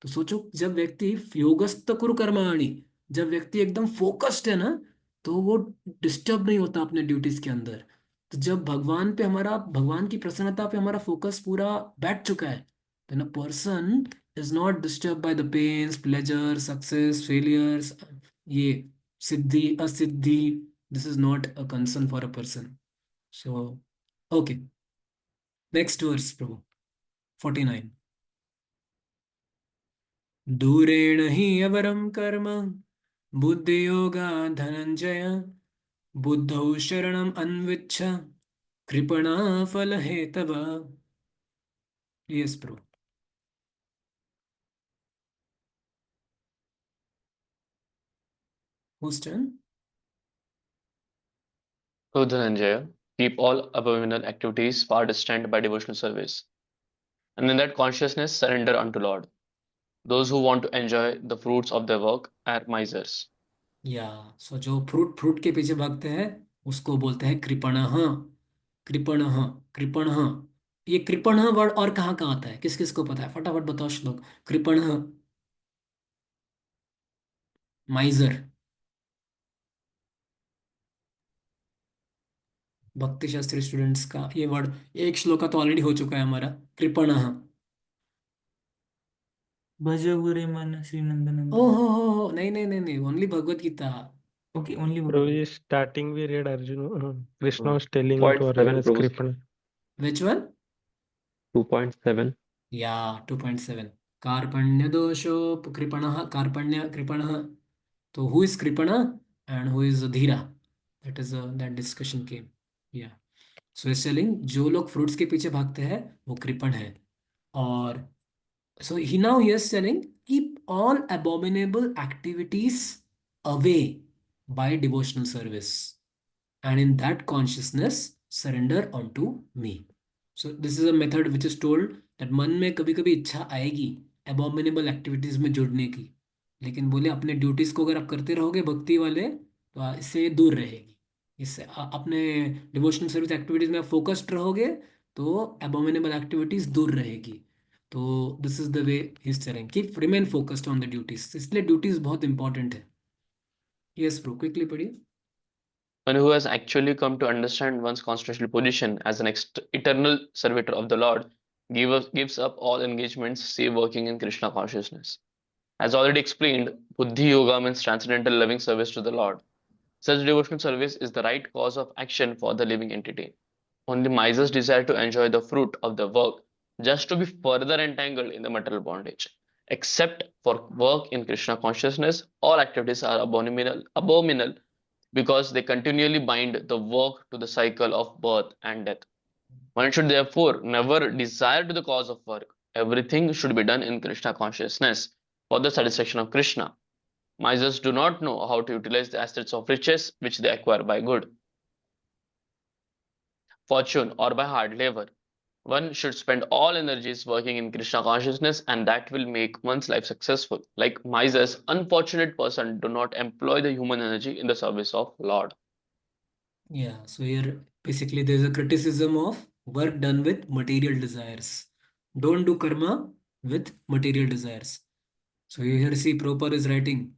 तो सोचो, जब व्यक्ति योगस्थ कुरु कर्माणि, जब व्यक्ति एकदम फोकस्ड है ना, तो वो डिस्टर्ब नहीं होता अपने ड्यूटीज के अंदर। तो जब भगवान पे हमारा, भगवान की प्रसन्नता पे हमारा फोकस पूरा बैठ चुका है, then a person is not disturb by the pains, pleasure, success, failures, ये सिद्धि असिद्धि, this is not a concern for a person. So okay, next verse Prabhu, 49। दूरेण हि अवरं कर्म बुद्धियोगा धनंजय, बुद्धौ शरणम् अन्विच्छ कृपणा फलहेतव। Yes bro, whose turn? So Dhananjaya, keep all abominable activities far distant by devotional service, and in that consciousness surrender unto Lord. Those who want to enjoy the fruits of their work are misers. या सो जो fruit fruit के पीछे भागते हैं, उसको बोलते हैं कृपणः, कृपणः, कृपणः। ये कृपणः वर्ड और कहाँ कहाँ आता है, किस किस को पता है, फटाफट बताओ श्लोक। कृपणः, माइजर, भक्ति शास्त्री स्टूडेंट्स का ये वर्ड, एक श्लोक का तो ऑलरेडी हो चुका है हमारा, कृपणः। भज गुरे मन श्री नंदनंदन. हो, नहीं नहीं नहीं नहीं, only Bhagavad Gita. Okay, only Prabhu, Bhagavad. starting we read Arjuna. Krishna was telling to 2.7 Arjuna Prabhu. Kripana. Which one? 2.7. Yeah 2.7, कार्पण्य दोषो कृपणः, कार्पण्य कृपणः। तो हु इज कृपण एंड हु इज धीरा, that is that discussion came. Yeah so is telling जो लोग फ्रूट्स के पीछे भागते हैं वो कृपण है. और so he is telling keep all abominable activities away by devotional service, and in that consciousness surrender unto me. So this is a method which is told that मन में कभी कभी इच्छा आएगी abominable activities में जुड़ने की, लेकिन बोले अपने ड्यूटीज को अगर आप करते रहोगे भक्ति वाले तो इससे दूर रहेगी. इससे अपने डिवोशनल सर्विस एक्टिविटीज में आप फोकस्ड रहोगे तो abominable एक्टिविटीज दूर रहेगी. तो this is the way he is telling keep remain focused on the duties. इसलिए ड्यूटीज बहुत इंपॉर्टेंट है. यस ब्रो, क्विकली पढ़िए. One who has actually come to understand one's constitutional position as an eternal servitor of the Lord gives up all engagements save working in Krishna consciousness. As already explained, Buddhi Yoga means transcendental loving service to the Lord. Such devotional service is the right cause of action for the living entity. Only misers desire to enjoy the fruit of the work just to be further entangled in the material bondage. Except for work in Krishna consciousness, all activities are abominable because they continually bind the work to the cycle of birth and death. One should therefore never desire to the cause of work. Everything should be done in Krishna consciousness for the satisfaction of Krishna. Misers do not know how to utilize the assets of riches which they acquire by good fortune or by hard labor. One should spend all energies working in Krishna consciousness, and that will make one's life successful. Like misers, unfortunate person do not employ the human energy in the service of Lord. Yeah, so here basically there's a criticism of work done with material desires. Don't do karma with material desires. So here see Prabhupada is writing,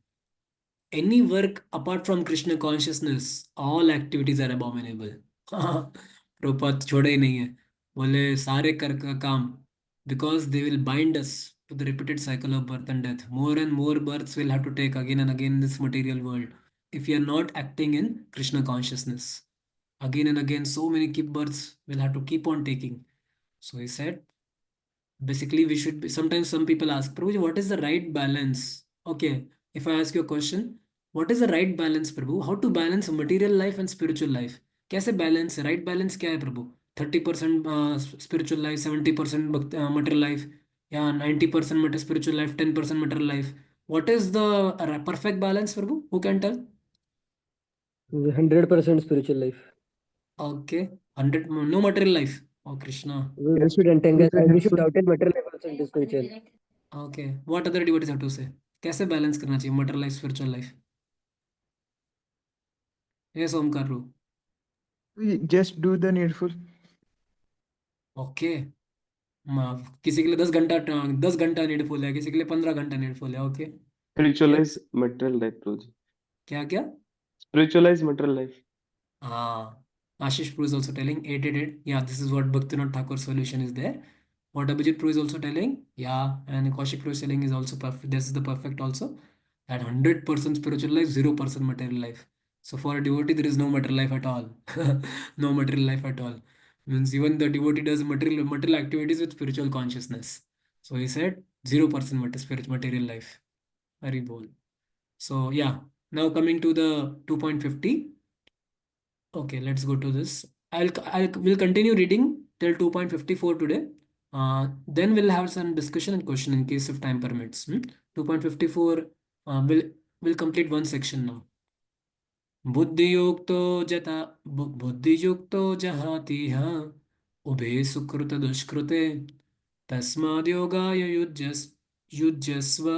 any work apart from Krishna consciousness, all activities are abominable. Prabhupada छोड़े ही नहीं है, बोले सारे कर का काम, because they will bind us to the repeated cycle of birth and death. More and more births will have to take again and again in this material world if you are not acting in Krishna consciousness. Again and again, so many keep births will have to keep on taking. So he said, basically we should be, sometimes some people ask, Prabhuji, what is the right balance? Okay, if I ask you a question, what is the right balance, Prabhu? How to balance material life and spiritual life? कैसे balance है? Right balance क्या है प्रभु? 30% spiritual life, 70% material life, या 90% spiritual life, 10% material life. What is the perfect balance, Prabhu? Who can tell? 100% spiritual life. Okay, 100 no material life. Oh Krishna. We should entangle. We should outed material life also into spiritual. Okay, what other devotees have to say? कैसे balance करना चाहिए material life, spiritual life? Yes, Omkar रू. Just do the needful. Okay. किसी के लिए 10 घंटा needful है, किसी के लिए 15 घंटा नीडफुल है. Okay. Spiritualize material life, Prabhuji. क्या क्या? Spiritualize material life. Ashish Prue is also telling 888. Yeah, this is what Bhaktivinoda Thakur's solution is there. What Abhijit Prue is also telling. Yeah, and Kaushik Prue is telling is also perfect. This is the perfect also. At 100% spiritual life, 0% material life. So for a devotee, there is no material life at all. No material life at all. Means even the devotee does material activities with spiritual consciousness. So he said 0% material life. Very bold. So yeah, now coming to the 2.50. Okay, let's go to this. We'll continue reading till 2.54 today. Then we'll have some discussion and question in case of time permits. 2.54 we'll complete one section now. बुद्धियुक्तो जहातिह उभे सुकृत दुष्कृते तस्माद्योगाय युज्यस्व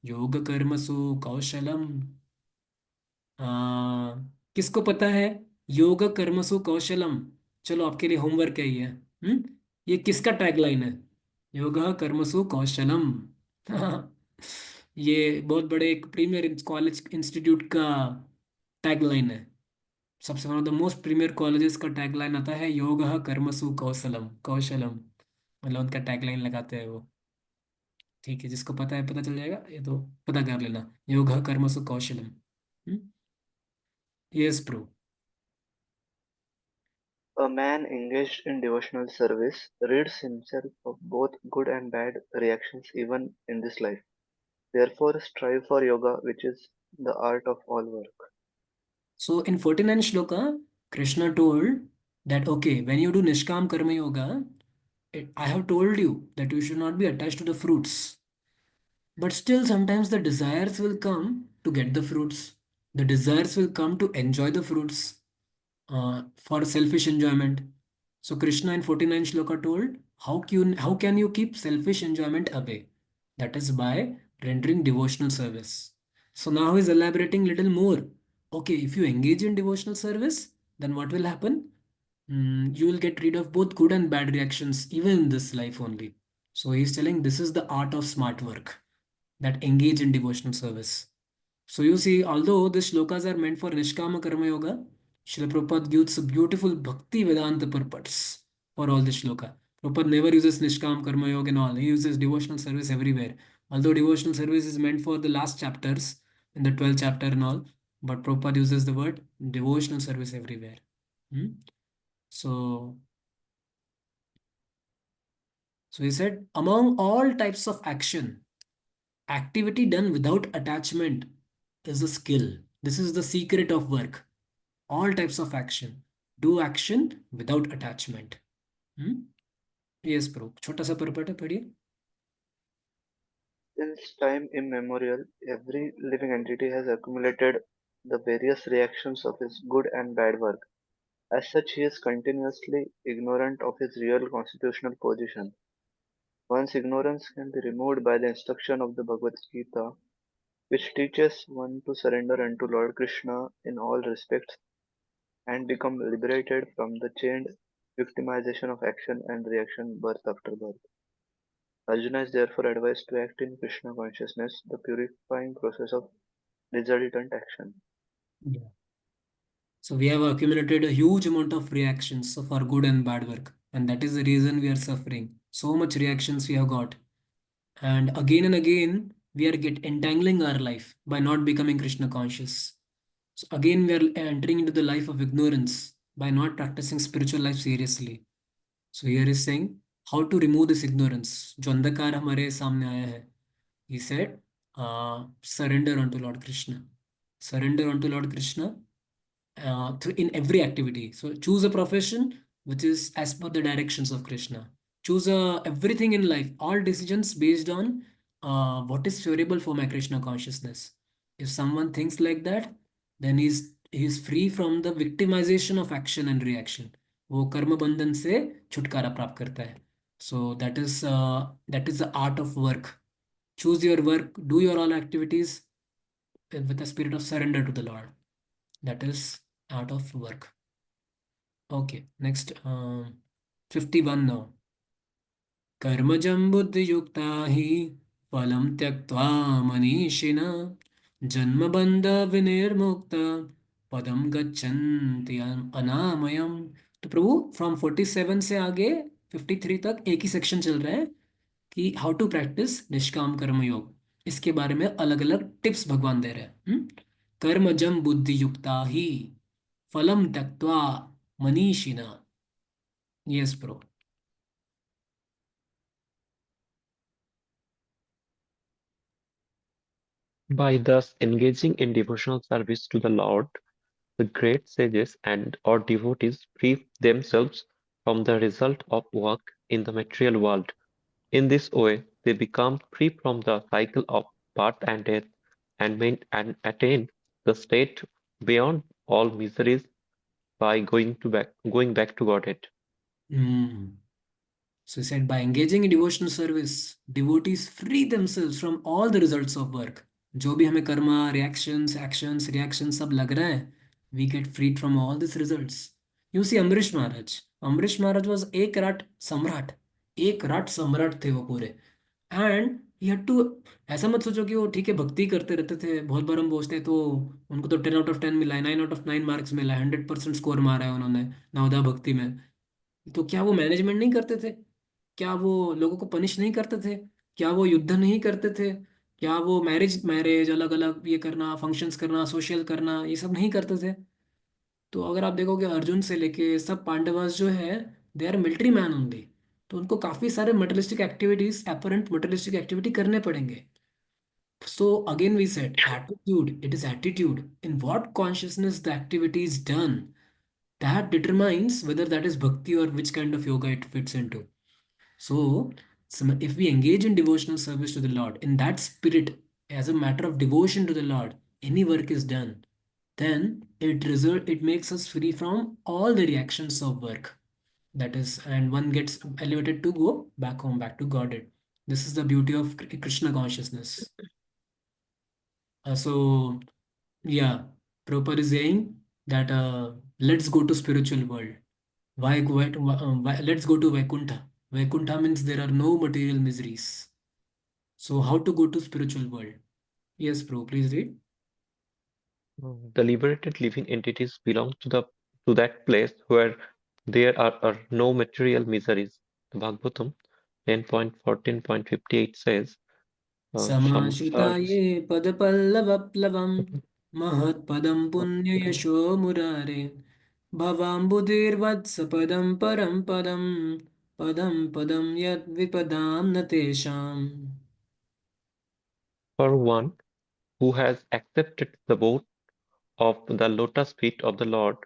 योग कर्मसु कौशलम. किसको पता है योग कर्मसु कौशलम? चलो आपके लिए होमवर्क है ये. ये किसका टैगलाइन है? योग कर्मसु कौशलम. ये बहुत बड़े एक प्रीमियर कॉलेज इंस्टीट्यूट का टैगलाइन है. सबसे one of the most premier colleges का टैगलाइन आता है योग कर्मसु कौशलम. कौशलम मतलब उनका टैगलाइन लगाते हैं वो. ठीक है, जिसको पता है पता चल जाएगा, ये तो पता कर लेना. योग कर्मसु कौशलम. Yes, bro. A man engaged in devotional service rids himself of both good and bad reactions even in this life. Therefore, strive for yoga, which is the art of all work. So in 49 shloka, Krishna told that okay, when you do Nishkam Karma Yoga, I have told you that you should not be attached to the fruits. But still, sometimes the desires will come to get the fruits. The desires will come to enjoy the fruits for selfish enjoyment. So Krishna in 49 shloka told, how can you keep selfish enjoyment away? That is by rendering devotional service. So now he's elaborating little more. Okay, if you engage in devotional service, then what will happen? You will get rid of both good and bad reactions, even in this life only. So he's telling this is the art of smart work, that engage in devotional service. So you see, although these shlokas are meant for Nishkama Karma Yoga, Srila Prabhupada gives beautiful Bhakti Vedanta purports for all this shloka. Prabhupada never uses Nishkam Karma Yoga and all. He uses devotional service everywhere. Although devotional service is meant for the last chapters, in the 12th chapter and all, but Prabhupada uses the word devotional service everywhere. So he said, among all types of action, activity done without attachment is a skill. This is the secret of work. All types of action. Do action without attachment. Yes, bro. छोटा सा purport है, पढ़िए. Since time immemorial, every living entity has accumulated the various reactions of his good and bad work. As such, he is continuously ignorant of his real constitutional position. One's ignorance can be removed by the instruction of the Bhagavad Gita, which teaches one to surrender unto Lord Krishna in all respects and become liberated from the chained victimization of action and reaction birth after birth. Arjuna is therefore advised to act in Krishna consciousness, the purifying process of resultant action. Yeah. So we have accumulated a huge amount of reactions of our good and bad work. And that is the reason we are suffering. So much reactions we have got. And again, we are entangling our life by not becoming Krishna conscious. So again, we are entering into the life of ignorance by not practicing spiritual life seriously. So here is saying how to remove this ignorance. जो अंधकार हमारे सामने आया है. He said, surrender unto Lord Krishna. Surrender unto Lord Krishna in every activity. So choose a profession which is as per the directions of Krishna. Choose everything in life, all decisions based on what is favorable for my Krishna consciousness. If someone thinks like that, then he's free from the victimization of action and reaction. वो कर्म बंधन से छुटकारा प्राप्त करता है. So that is the art of work. Choose your work, do your all activities with a spirit of surrender to the Lord. That is art of work. Okay, next 51 now. Karmajam buddhi yukta hi phalam tyaktva manishina janma bandha vinirmukta padam gachanti anamayam. तो प्रभु from 47 से आगे 53 तक एक ही section चल रहा है कि how to practice निष्काम कर्म योग. इसके बारे में अलग अलग टिप्स भगवान दे रहे हैं. कर्मजम बुद्धि युक्ता ही फलम त्यक्त्वा मनीषिणा. Yes, bro. By thus engaging in devotional service to the Lord, the great sages and or devotees free themselves from the result of work in the material world. In this way, they become free from the cycle of birth and death and attain the state beyond all miseries by going back to Godhead. So he said, by engaging in devotional service, devotees free themselves from all the results of work. जो भी हमें Karma, reactions, actions, reactions सब लग रहा है, we get freed from all these results. You see Amrish Maharaj. Amrish Maharaj was एक rot सम्राट. एक राट सम्राट थे वो पूरे. And he had to, ऐसा मत सोचो कि वो ठीक है भक्ति करते रहते थे. बहुत बार हम पूछते हैं तो उनको तो 10 out of 10 मिला है, 9 out of 9 मार्क्स मिला है, 100% स्कोर मारा है उन्होंने नवोदय भक्ति में. तो क्या वो मैनेजमेंट नहीं करते थे? क्या वो लोगों को पनिश नहीं करते थे? क्या वो युद्ध नहीं करते थे? क्या वो मैरिज अलग अलग ये करना, फंक्शंस करना, सोशल करना, ये सब नहीं करते थे? तो अगर आप देखोगे अर्जुन से लेके सब पांडवास जो है, they are military man only. तो उनको काफी सारे materialistic activities, apparent materialistic activity करने पड़ेंगे. So again we said attitude, it is attitude. In what consciousness the activity is done, that determines whether that is bhakti or which kind of yoga it fits into. So, if we engage in devotional service to the Lord in that spirit, as a matter of devotion to the Lord, any work is done, then it makes us free from all the reactions of work. That is, and one gets elevated to go back home, back to Godhead. This is the beauty of Krishna consciousness. So, yeah, Prabhupada is saying that let's go to spiritual world. Let's go to Vaikuntha. Vaikuntha means there are no material miseries. So how to go to spiritual world? Yes, bro, please read. The liberated living entities belong to that place where there are no material miseries. The Bhagavatam 10.14.58 says, Samashitaye padapallavaplavam mahatpadam punyayasho murare bhavambudirvatsapadam param padam padam padam yad vipadam natesham. for one who has accepted the vote of the lotus feet of the Lord,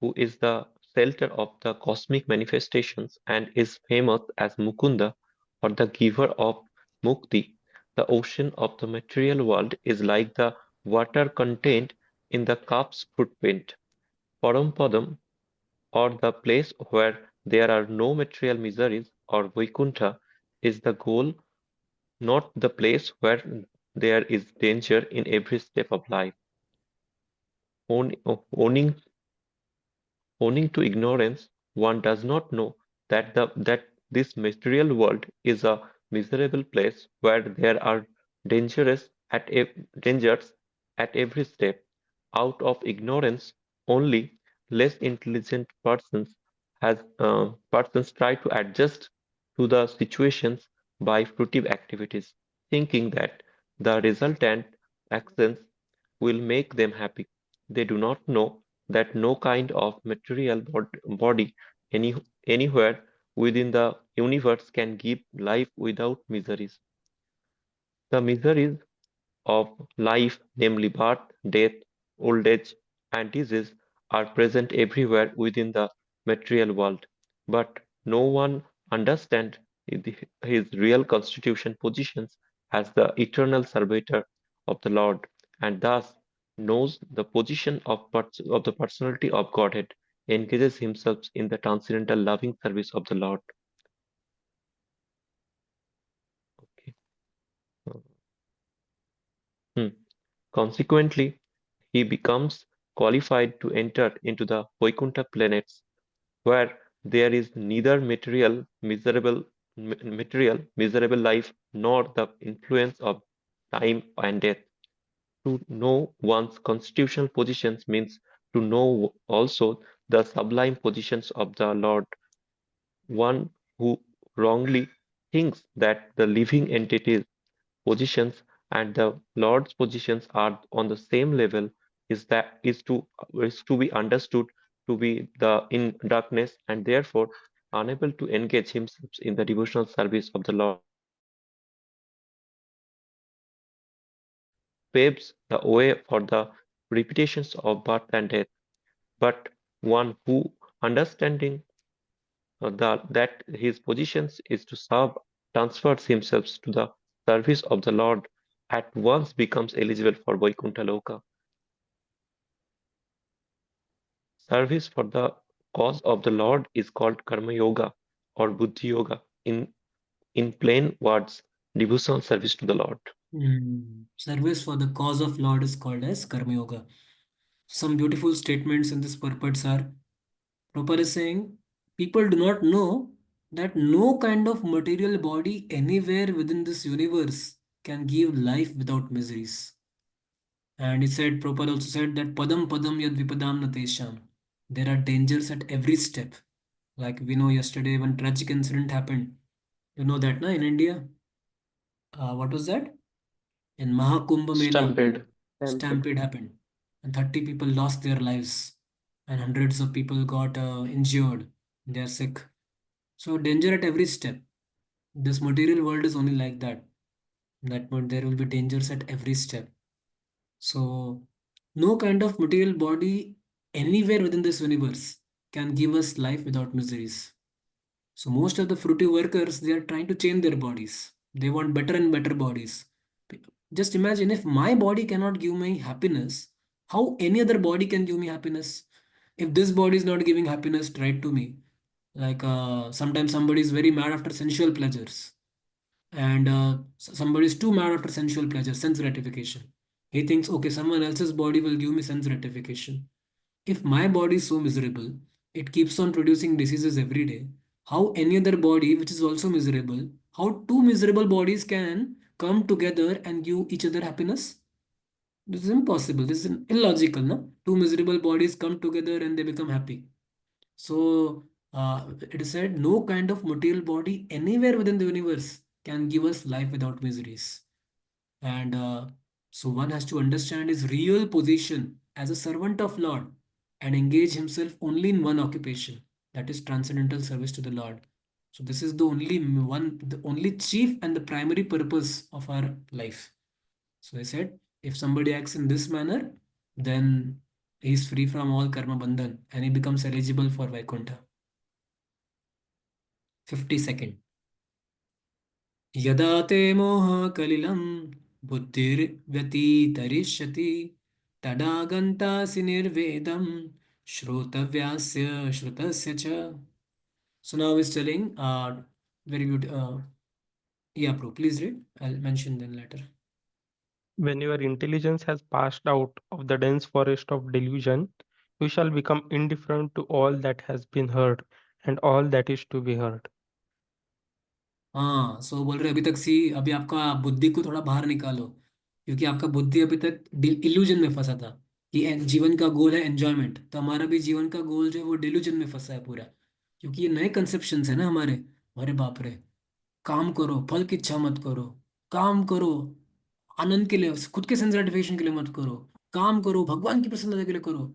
who is the shelter of the cosmic manifestations and is famous as Mukunda, or the giver of Mukti, the ocean of the material world is like the water contained in the cup's footprint. Parampadam, or the place where there are no material miseries, or Vaikuntha, is the goal, not the place where there is danger in every step of life. Owning to ignorance, one does not know that this material world is a miserable place where there are dangers at every step. Out of ignorance, only less intelligent persons try to adjust to the situations by fruitive activities, thinking that the resultant actions will make them happy. They do not know that no kind of material body anywhere within the universe can give life without miseries. The miseries of life, namely birth, death, old age, and disease, are present everywhere within the material world. But no one understands his real constitution positions as the eternal servitor of the Lord, and thus knows the position of the personality of Godhead, engages himself in the transcendental loving service of the Lord. Okay. Consequently, he becomes qualified to enter into the Vaikuntha planets, where there is neither miserable life nor the influence of time and death. To know one's constitutional positions means to know also the sublime positions of the Lord. One who wrongly thinks that the living entities positions and the Lord's positions are on the same level is to be understood to be the in darkness and therefore unable to engage himself in the devotional service of the Lord. Paves the way for the repetitions of birth and death, but one who understanding that his positions is to serve transfers himself to the service of the Lord at once becomes eligible for Vaikuntha Loka. Service for the cause of the Lord is called Karma Yoga or Buddhi Yoga. In plain words, devotional service to the Lord. Service for the cause of Lord is called as Karma Yoga. Some beautiful statements in this purports are, Prabhupada is saying, people do not know that no kind of material body anywhere within this universe can give life without miseries. And he said, Prabhupada also said that Padam Padam Yad Vipadam Natesham. There are dangers at every step. Like we know yesterday, one tragic incident happened. You know that, na, in India? What was that? In Mahakumbh Mela, stampede happened. And 30 people lost their lives. And hundreds of people got injured. They are sick. So danger at every step. This material world is only like that. That there will be dangers at every step. So no kind of material body anywhere within this universe can give us life without miseries. So most of the fruity workers, they are trying to change their bodies. They want better and better bodies. Just imagine, if my body cannot give me happiness, how any other body can give me happiness? If this body is not giving happiness right to me, like sometimes somebody is very mad after sensual pleasures, and somebody is too mad after sensual pleasure, sense gratification. He thinks, okay, someone else's body will give me sense gratification. If my body is so miserable, it keeps on producing diseases every day, how any other body which is also miserable, how two miserable bodies can come together and give each other happiness? This is impossible. This is illogical, no? Two miserable bodies come together and they become happy. So it is said, no kind of material body anywhere within the universe can give us life without miseries. And so one has to understand his real position as a servant of Lord and engage himself only in one occupation, that is transcendental service to the Lord. So this is the only one, the only chief and the primary purpose of our life. So I said, if somebody acts in this manner, then he is free from all karma bandhan and he becomes eligible for Vaikuntha. 52nd. यदा ते मोहकलिलं बुद्धिर्व्यतीतरिष्यति तदा गन्तासि निर्वेदं श्रोतव्यास्य श्रुतस्य च. So now he's telling, very good. Yeah, bro, please read. I'll mention then later. When your intelligence has passed out of the dense forest of delusion, you shall become indifferent to all that has been heard and all that is to be heard. हाँ, सो बोल रहे अभी तक अभी आपका बुद्धि को थोड़ा बाहर निकालो, क्योंकि आपका बुद्धि अभी तक इल्यूजन में फंसा था कि जीवन का गोल है एंजॉयमेंट. तो हमारा भी जीवन का गोल जो है वो डिल्यूजन में फंसा है पूरा, क्योंकि ये नए कंसेप्शंस है ना हमारे. अरे बाप रे, काम करो, फल की इच्छा मत करो, काम करो आनंद के लिए, खुद के सेंस ग्रेटिफिकेशन के लिए मत करो, काम करो भगवान की प्रसन्नता के लिए करो.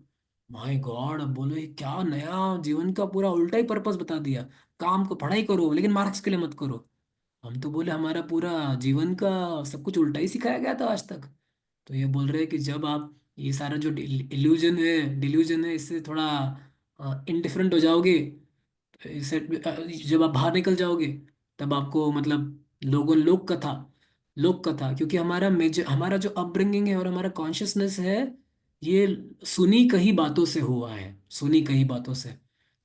माय गॉड, अब बोलो ये क्या नया जीवन का पूरा उल्टा ही पर्पस बता दिया. काम को पढ़ाई करो लेकिन मार्क्स के लिए मत करो. हम तो बोले हमारा पूरा जीवन का सब कुछ उल्टा ही सिखाया गया था आज तक. तो ये बोल रहे हैं कि जब आप ये सारा जो डिल्यूजन है इससे थोड़ा इनडिफरेंट हो जाओगे, इससे जब आप बाहर निकल जाओगे, तब आपको मतलब लोक कथा, क्योंकि हमारा जो अपब्रिंगिंग है और हमारा कॉन्शियसनेस है, ये सुनी कही बातों से हुआ है, सुनी कही बातों से.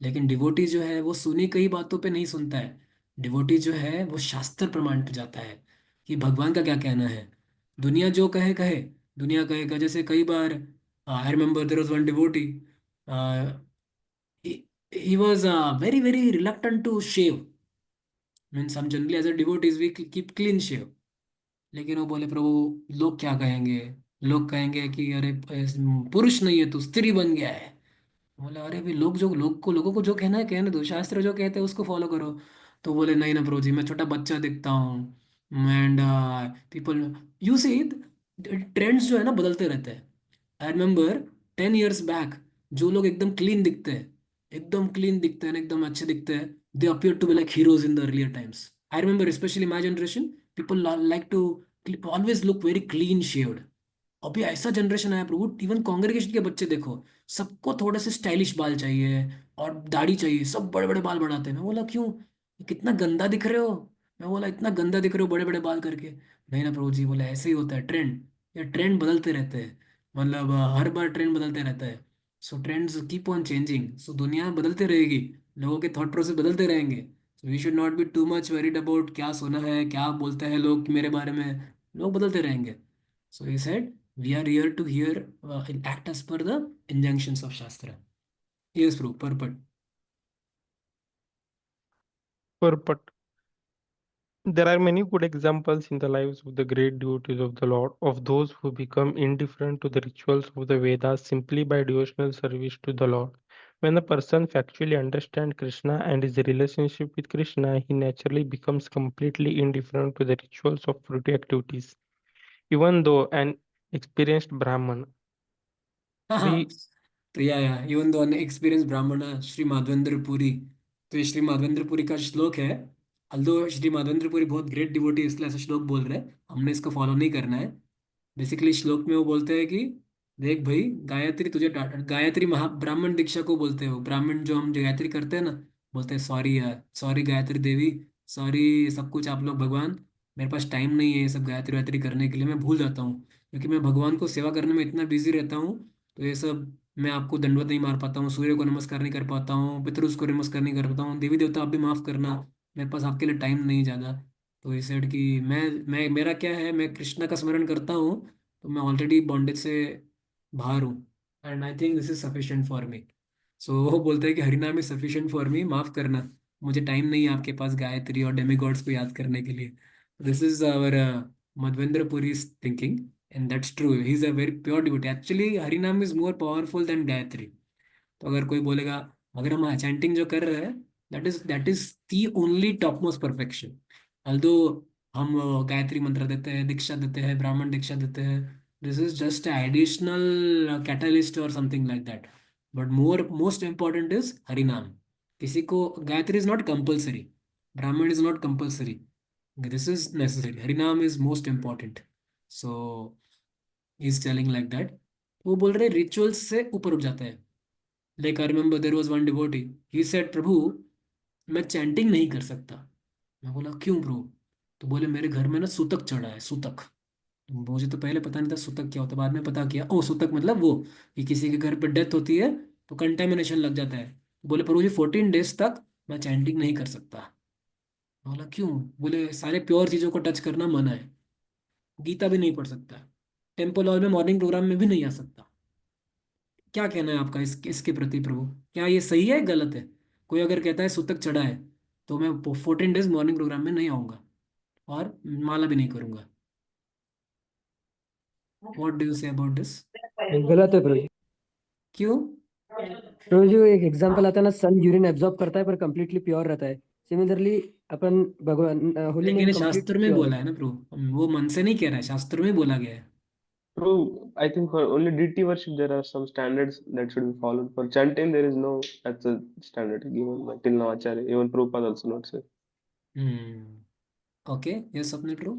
लेकिन डिवोटी जो है वो सुनी कही बातों पे नहीं सुनता है. डिवोटी जो है वो शास्त्र प्रमाण पे जाता है कि भगवान का क्या कहना है. दुनिया जो कहे कहे, दुनिया कहेगा. जैसे कई बार I remember there was one devotee, he was very very reluctant to shave. Means हम generally as a devotees we keep clean shave. लेकिन वो बोले प्रभु लोग क्या कहेंगे, लोग कहेंगे कि अरे पुरुष नहीं है तू स्त्री बन गया है. बोले अरे भाई लोगों को जो कहना है कहने दो, शास्त्र जो कहते हैं उसको फॉलो करो. तो बोले नहीं ना प्रभु जी, मैं छोटा बच्चा दिखता हूँ. And people you see trends जो है ना बदलते रहते हैं. आई रिमेम्बर 10 years बैक जो लोग एकदम क्लीन दिखते हैं, एकदम क्लीन दिखते हैं, एकदम अच्छे दिखते हैं, they appear to be like heroes in the earlier times. I remember specially my generation, people like to always look very clean shaved. अभी ऐसा जनरेशन आया प्रभु, इवन कांग्रेगेशन के बच्चे देखो, सबको थोड़े से स्टाइलिश बाल चाहिए और दाढ़ी चाहिए, सब बड़े बड़े बाल बढ़ाते हैं. मैं बोला क्यों, कितना गंदा दिख रहे हो. मैं बोला इतना गंदा दिख रहे हो बड़े बड़े बाल करके. नहीं ना प्रभु जी, बोले ऐसे ही होता है ट्रेंड, ये ट्रेंड बदलते रहते हैं. मतलब हर बार ट्रेंड बदलते रहता है. So trends keep on changing. So दुनिया बदलते रहेगी, लोगों के थॉट प्रोसेस बदलते रहेंगे. So we should not be too much worried about क्या सुना है, क्या बोलते हैं लोग मेरे बारे में. लोग बदलते रहेंगे. सो he said we are here to hear act as per the injunctions of Shastra. Yes, bro, purport. But there are many good examples in the lives of the great devotees of the Lord, of those who become indifferent to the rituals of the Vedas simply by devotional service to the Lord. When a person factually understands Krishna and his relationship with Krishna, he naturally becomes completely indifferent to the rituals of fruity activities. Even though an experienced Brahman तो या even though experience ब्राह्मण श्री माधवेंद्र पुरी. तो ये श्री माधवेंद्र पुरी का श्लोक है. Although Shri Madhavendra Puri बहुत great devotee, इसलिए ऐसा श्लोक बोल रहे हैं, हमने इसको फॉलो नहीं करना है. बेसिकली श्लोक में वो बोलते हैं कि देख भाई, गायत्री तुझे गायत्री ब्राह्मण दीक्षा को बोलते हो, ब्राह्मण जो हम जो गायत्री करते हैं ना, बोलते हैं सॉरी यार, सॉरी गायत्री देवी, सॉरी सब कुछ आप लोग भगवान, मेरे पास टाइम नहीं है ये सब गायत्री वायत्री करने के लिए, मैं भूल जाता हूँ क्योंकि मैं भगवान को सेवा करने में इतना बिजी रहता हूँ। तो ये सब मैं आपको दंडवत नहीं मार पाता हूँ, सूर्य को नमस्कार नहीं कर पाता हूँ, पितृस को नमस्कार नहीं कर पाता हूँ, देवी देवता आप भी माफ करना, मेरे पास आपके लिए टाइम नहीं ज़्यादा। तो ये सेड कि मैं मेरा क्या है, मैं कृष्णा का स्मरण करता हूँ, तो मैं ऑलरेडी बॉन्डेज से बाहर हूँ, and I think this is sufficient for me. So वो बोलते हैं कि हरिनाम इज सफिशिएंट फॉर मी, माफ करना, मुझे टाइम नहीं है आपके पास गायत्री और डेमिगॉड्स को याद करने के लिए। This is our Madhavendra Puri thinking, and that's true, he is a very pure devotee, actually harinam is more powerful than Gayatri. तो अगर कोई बोलेगा, अगर हम चैंटिंग जो कर रहे हैं, that is the only top most perfection, although हम गायत्री मंत्र देते हैं, दीक्षा देते हैं, ब्राह्मण दीक्षा देते हैं, this is just additional catalyst और something like that, but most important is harinam. किसी को Gayatri is not compulsory, Brahmin is not compulsory, this is necessary, harinam is most important. So is telling like that. वो बोल रहे रिचुअल्स से ऊपर उठ जाते हैं। Like I remember there was one devotee, he said prabhu मैं चैंटिंग नहीं कर सकता। मैं बोला क्यों ब्रो? तो बोले मेरे घर में ना सूतक चढ़ा है, सूतक। तो मुझे तो पहले पता नहीं था सूतक क्या होता, बाद में पता किया, ओ सूतक मतलब वो कि किसी के घर पर डेथ होती है तो कंटेमिनेशन लग जाता है। बोले प्रभु जी 14 डेज तक मैं चैंटिंग नहीं कर सकता। मैं बोला क्यों? बोले सारे प्योर चीज़ों को टच करना मना है, गीता भी नहीं पढ़ सकता, टेम्पल हॉल में मॉर्निंग प्रोग्राम में भी नहीं आ सकता। क्या कहना है आपका इसके प्रति प्रभु? क्या ये सही है गलत है? कोई अगर कहता है सूतक चढ़ा है तो मैं 14 डेज मॉर्निंग प्रोग्राम में नहीं आऊंगा और माला भी नहीं करूंगा। What do you say about this? गलत है प्रभु। क्यों? प्रभु जी एक एग्जांपल आता है ना, सन यूरिन एब्जॉर्ब करता है पर कंप्लीटली प्योर रहता है, सिमिलरली अपन भगवान होली लेकिन नेम ये कंप्लीट शास्त्र में प्योर बोला है। है ना प्रभु, वो मन से नहीं कह रहा है, शास्त्र में बोला गया है। True, I think for only deity worship there are some standards that should be followed. For chanting there is no such a standard given by till now Acharya. Even Prabhupada also not say. Okay, ये स्वप्न प्रभु।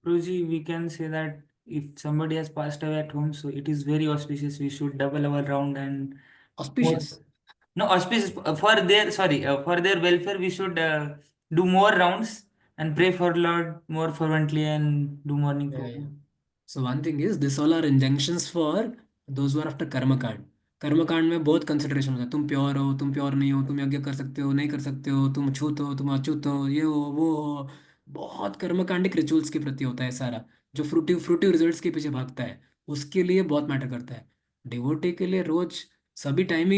Pruji, we can say that if somebody has passed away at home, so it is very auspicious. We should double our round and more. Auspicious? No, auspicious for their sorry for their welfare. We should do more rounds and pray for Lord more fervently and do morning program. So one thing is this all are injunctions for those who are after कर्म कांड। कर्म कांड में बहुत consideration होता है, तुम pure हो, तुम प्योर नहीं हो, तुम यज्ञ कर सकते हो नहीं कर सकते हो, तुम अछूत हो, तुम अछूत हो, ये हो वो हो। बहुत कर्मकांडिक रिचुअल्स के प्रति होता है सारा, जो फ्रूटिव फ्रूटिव रिजल्ट्स के पीछे भागता है, उसके लिए बहुत मैटर करता है। डिवोटी के लिए रोज सभी टाइम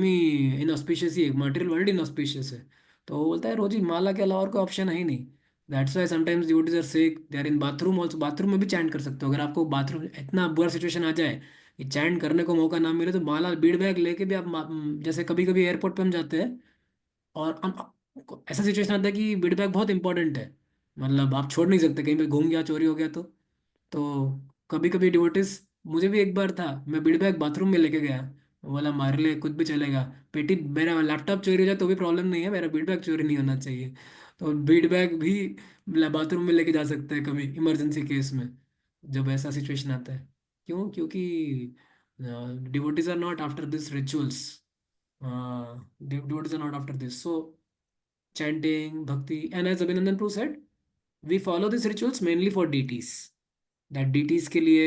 ही इनऑस्पिशियस ही है, मटेरियल वर्ल्ड इनऑस्पिशियस है। तो वो बोलता है रोज ही माला के अलावा और कोई ऑप्शन है ही नहीं। That's why sometimes devotees are sick, they are in bathroom also, bathroom में भी चैंट कर सकते हो। अगर आपको बाथरूम इतना बुरा सिचुएशन आ जाए कि चैंट करने को मौका ना मिले, तो माला बीड बैग लेके भी आप जैसे कभी कभी एयरपोर्ट पे हम जाते हैं और ऐसा सिचुएशन आता है कि बीड बैग बहुत इंपॉर्टेंट है, मतलब आप छोड़ नहीं सकते, कहीं पे घूम गया, चोरी हो गया तो कभी कभी डिवोटिस, मुझे भी एक बार था, मैं बीड बैग बाथरूम में लेके गया, बोला मार ले कुछ भी चलेगा, पेटी मेरा लैपटॉप चोरी हो जाए तो भी प्रॉब्लम नहीं है, मेरा बीड बैग चोरी नहीं होना चाहिए। तो बीड बैग भी बाथरूम में लेके जा सकते हैं कभी इमरजेंसी केस में, जब ऐसा सिचुएशन आता है। क्यों? क्योंकि devotees are not after this rituals, devotees are not after this. So chanting, bhakti, and as Abhinandan Prabhu said, we follow these rituals mainly for deities. That deities के लिए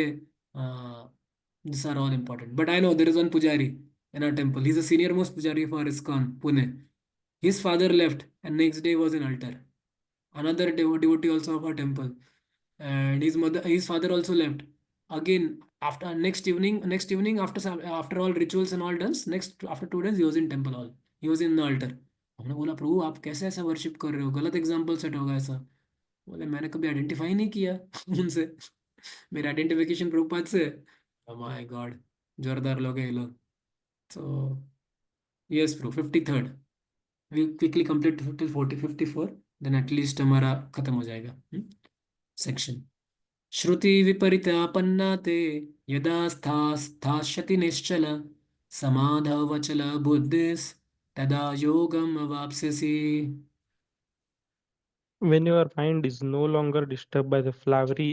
these are all important. But I know there is one pujari in our temple. He's the senior most pujari for ISKCON Pune. His father left, and next day was in altar. Another devotee also of our temple, and his father also left. Again, after next evening after all rituals and all done, next after 2 days he was in temple hall. He was in the altar. हमने बोला प्रभु आप कैसे ऐसा worship कर रहे हो, गलत example set होगा ऐसा। बोले मैंने कभी आइडेंटिफाई नहीं किया उनसे, मेरा आइडेंटिफिकेशन प्रभुपाद से। माय गॉड, जोरदार लोग हैं ये लोग। तो yes pro 53rd we quickly complete till 54, then at least हमारा खत्म हो जाएगा सेक्शन। श्रुति विपरीतापन्ना ते यदा स्थास्यति निश्चल समाधवचल बुद्धिस् तदा योगम अवाप्स्यसि। When your mind is no longer disturbed by the flowery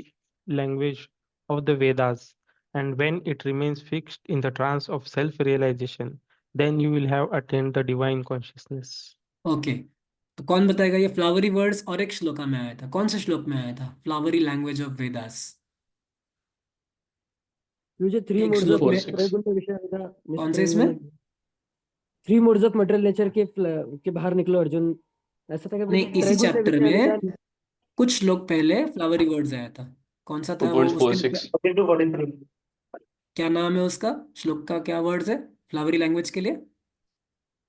language of the Vedas, and when it remains fixed in the trance of self-realization, then you will have attained the divine consciousness. Okay, तो कौन बताएगा ये flowery words और एक श्लोका में आया था, कौन से श्लोक में आया था फ्लावरी लैंग्वेज ऑफ वेदास? मुझे थ्री एक मोड्स श्लोक ऑफ में त्रैगुण्य विषय कौन से इसमें? Three modes of material nature के बाहर निकलो अर्जुन, ऐसा था नहीं, इसी त्रैगुण्य चैप्टर विषय में विधान। कुछ श्लोक पहले फ्लावरी वर्ड्स आया था, कौन सा था वो? उसके 2.46 क्या नाम है उसका? श्लोक का क्या वर्ड्स है फ्लावरी लैंग्वेज के लिए?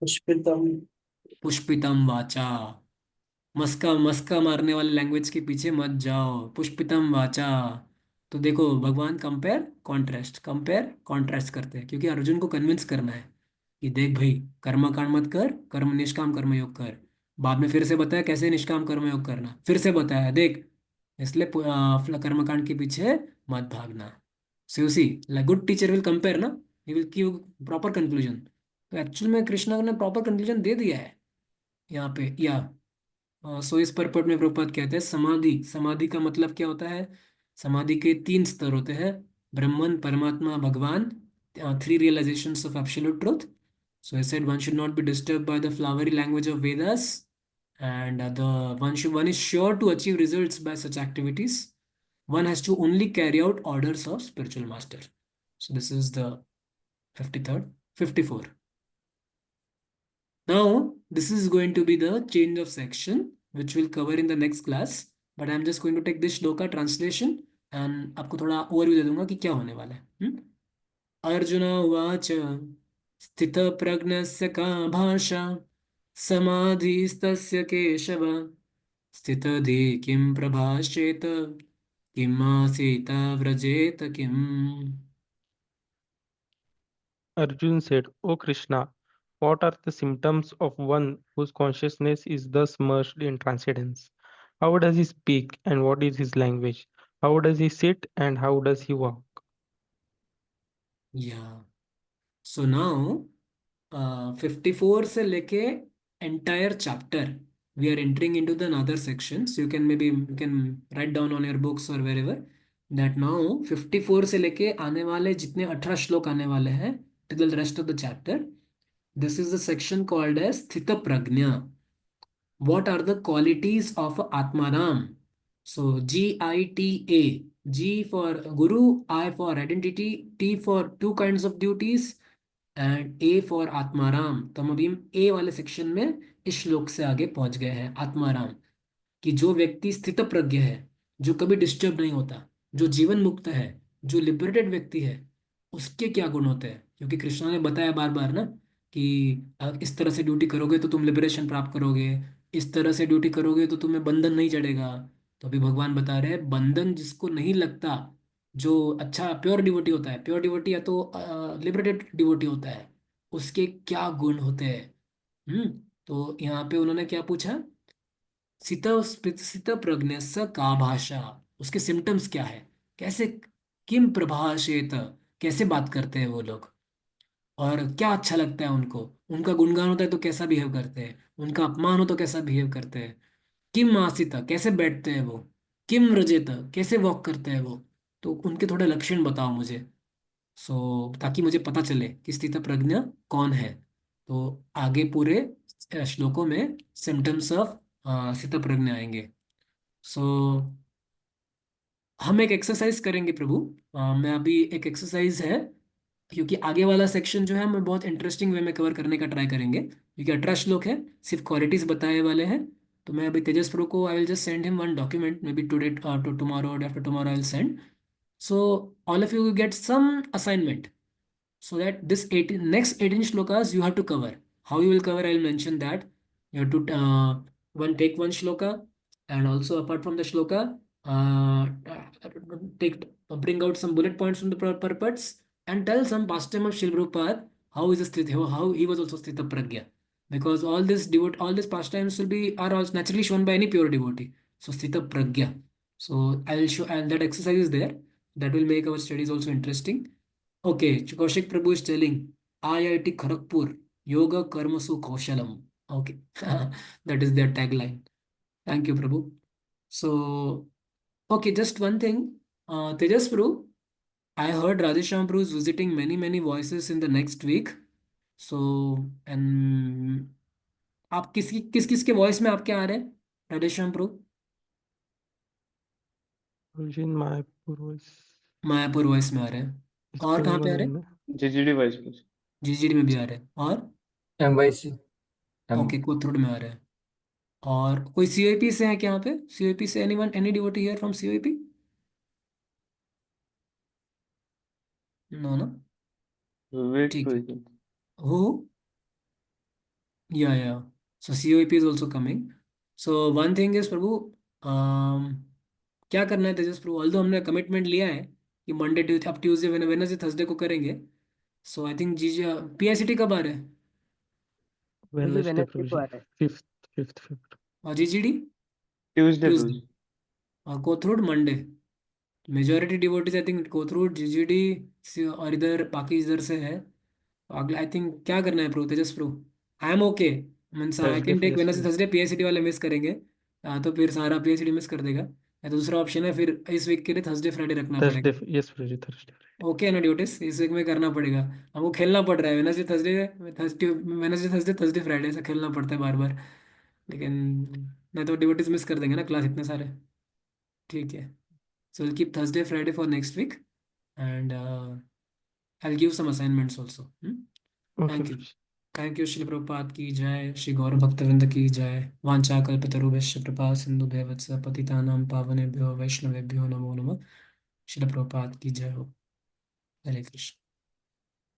पुष्पितम। पुष्पितम वाचा। मस्का मस्का मारने वाले लैंग्वेज के पीछे मत जाओ, पुष्पितम वाचा। तो देखो, भगवान कंपेयर कॉन्ट्रास्ट करते हैं, क्योंकि अर्जुन को कन्विंस करना है कि देख भाई, कर्म कांड मत कर, कर्म निष्काम कर्म योग कर। बाद में फिर से बताया कैसे निष्काम कर्म योग करना, फिर से बताया देख, इसलिए कर्म कांड के पीछे मत भागना। So you see, like good teacher will compare ना, he will give proper conclusion. तो एक्चुअल में कृष्णा ने प्रॉपर कंक्लूजन दे दिया है यहाँ पे। या सो इस परपट में प्रभुपाद कहते हैं समाधि, समाधि का मतलब क्या होता है? समाधि के 3 स्तर होते हैं, ब्रह्मन, परमात्मा, भगवान, 3 realizations of absolute truth. So I said one should not be disturbed by the flowery language of Vedas, and one is sure to achieve results by such activities. One has to only carry out orders of spiritual master. So this is the 53rd, 54. Now, this is going to be the change of section, which we'll cover in the next class. But I'm just going to take this shloka translation and आपको थोड़ा overview दे दूंगा कि क्या होने वाला है। अर्जुन उवाच स्थित प्रज्ञस्य का भाषा समाधिस्तस्य केशव स्थितधि किं प्रभाषेत किम् आसीत व्रजेत किम्। Arjun said, O Krishna, what are the symptoms of one whose consciousness is thus merged in transcendence? How does he speak and what is his language? How does he sit and how does he walk? Yeah. So now 54 से लेके entire chapter we are entering into the another section. So you can write down on your books or wherever that now 54 से लेके आने वाले जितने 18 श्लोक आने वाले हैं till the rest of the chapter, this is the section called as Sthita Prajna. What are the qualities of Atmanam? So GITA, G for Guru, I for identity, T for 2 kinds of duties, and A for Atmaram. तो हम अभी ए वाले section में इस श्लोक से आगे पहुंच गए हैं। आत्माराम कि जो व्यक्ति स्थित प्रज्ञ है, जो कभी डिस्टर्ब नहीं होता, जो जीवन मुक्त है, जो लिबरेटेड व्यक्ति है, उसके क्या गुण होते हैं? क्योंकि कृष्णा ने बताया बार बार ना कि इस तरह से ड्यूटी करोगे तो तुम लिबरेशन प्राप्त करोगे, इस तरह से ड्यूटी करोगे तो तुम्हें बंधन नहीं चढ़ेगा। तो अभी भगवान बता रहे हैं बंधन जिसको नहीं लगता, जो अच्छा प्योर डिवोटी होता है, प्योर डिवोटी या तो लिबरेटेड डिवोटी होता है, उसके क्या गुण होते हैं। तो यहाँ पे उन्होंने क्या पूछा? सित सित प्रज्ञस्य का भाषा, उसके सिम्टम्स क्या है, कैसे, किम प्रभाषेत, कैसे बात करते हैं वो लोग, और क्या अच्छा लगता है उनको, उनका गुणगान होता है तो कैसा बिहेव करते हैं, उनका अपमान हो तो कैसा बिहेव करते हैं, किम आसित, कैसे बैठते हैं वो, किम रजेत, कैसे वॉक करते हैं वो। तो उनके थोड़े लक्षण बताओ मुझे, ताकि मुझे पता चले कि स्थित प्रज्ञ कौन है। तो आगे पूरे श्लोकों में सिम्टम्स ऑफ स्थित प्रज्ञ आएंगे। सो हम एक एक्सरसाइज करेंगे प्रभु। मैं अभी एक एक्सरसाइज है, क्योंकि आगे वाला सेक्शन जो है हम बहुत इंटरेस्टिंग वे में कवर करने का ट्राई करेंगे, क्योंकि 18 श्लोक है, सिर्फ क्वालिटीज बताए वाले हैं। तो मैं अभी तेजस प्रो को I will just send him one document, maybe today to tomorrow और after tomorrow I will send. So all of you will get some assignment, so that this next 18 shlokas you have to cover. How you will cover, I will mention that. You have to take one shloka, and also apart from the shloka, bring out some bullet points from the purports and tell some pastime of Srila Prabhupada, how he was also Sthita Pragya. Because all this pastimes are all naturally shown by any pure devotee. So Sthita Pragya. So I will show, and that exercise is there. That will make our studies also interesting. Okay, Kaushik Prabhu is telling IIT Kharagpur Yoga Karmasu Kaushalam. Okay, that is their tagline. Thank you, Prabhu. So, okay, just one thing. Tejas Prabhu, I heard Radheshyam Prabhu is visiting many voices in the next week. So, and आप किस किस के voice में आपके आ रहे हैं राधेश्याम प्रभु? Guruji, in Mayapur was Mayapur voice में आ रहे हैं। East और कहाँ पे आ Bengal रहे में हैं? GGD वाइस कुछ जीजीडी में भी आ रहे हैं। और MYC ओके, कोथरूड में आ रहे हैं। और कोई सीओपी से है क्या यहाँ पे? सीओपी से anyone, any devotee here from COP? No ना, विवेक ठीक है। Purohit. Who? Yeah. So COEP is also coming. So one thing is प्रभु, क्या करना है तेजस प्रभु? ऑल्दो हमने कमिटमेंट लिया है कि मंडे ट्यूसडे, अब ट्यूसडे वेडनेसडे थर्सडे को करेंगे। सो आई थिंक जी पीआईसीटी कब आ रहे हैं? गुरुजी Wednesday, वेडनेसडे को आ Guruji. रहा है। 5th. और जीजीडी Tuesday ट्यूसडे, Purohit. और Kothrud Monday. Majority devotees I think Kothrud GGD और इधर बाकी इधर से है। अगला आई थिंक क्या करना है pro Tejas pro? I am okay, means I Thursday, can take yes, Wednesday Guruji. Thursday, PICT वाले मिस करेंगे। तो फिर सारा पीआईसीटी मिस कर देगा। या तो दूसरा ऑप्शन है फिर इस वीक के लिए थर्सडे फ्राइडे रखना Thursday, पड़ेगा। yes, Guruji, Thursday. ओके ना ड्यूटीज इस वीक में करना पड़ेगा। हमको खेलना पड़ रहा है वेडनेसडे थर्सडे, थर्सडे फ्राइडे, ऐसा खेलना पड़ता है बार बार। लेकिन नहीं तो ड्यूटीज मिस कर देंगे ना क्लास इतने सारे। ठीक है, so will keep Thursday Friday for next week and I give some assignments also. Okay, thank you. Guruji. Thank you. Shri Prabhupada की जय। श्री गौर भक्तवृंद की जय। वाञ्छाकल्पतरुभ्यश्च कृपा सिन्धुभ्यः वत्स पतितानां पावनेभ्यो वैष्णवेभ्यो नमो नमः। श्री प्रभुपाद की जय हो। हरे कृष्ण।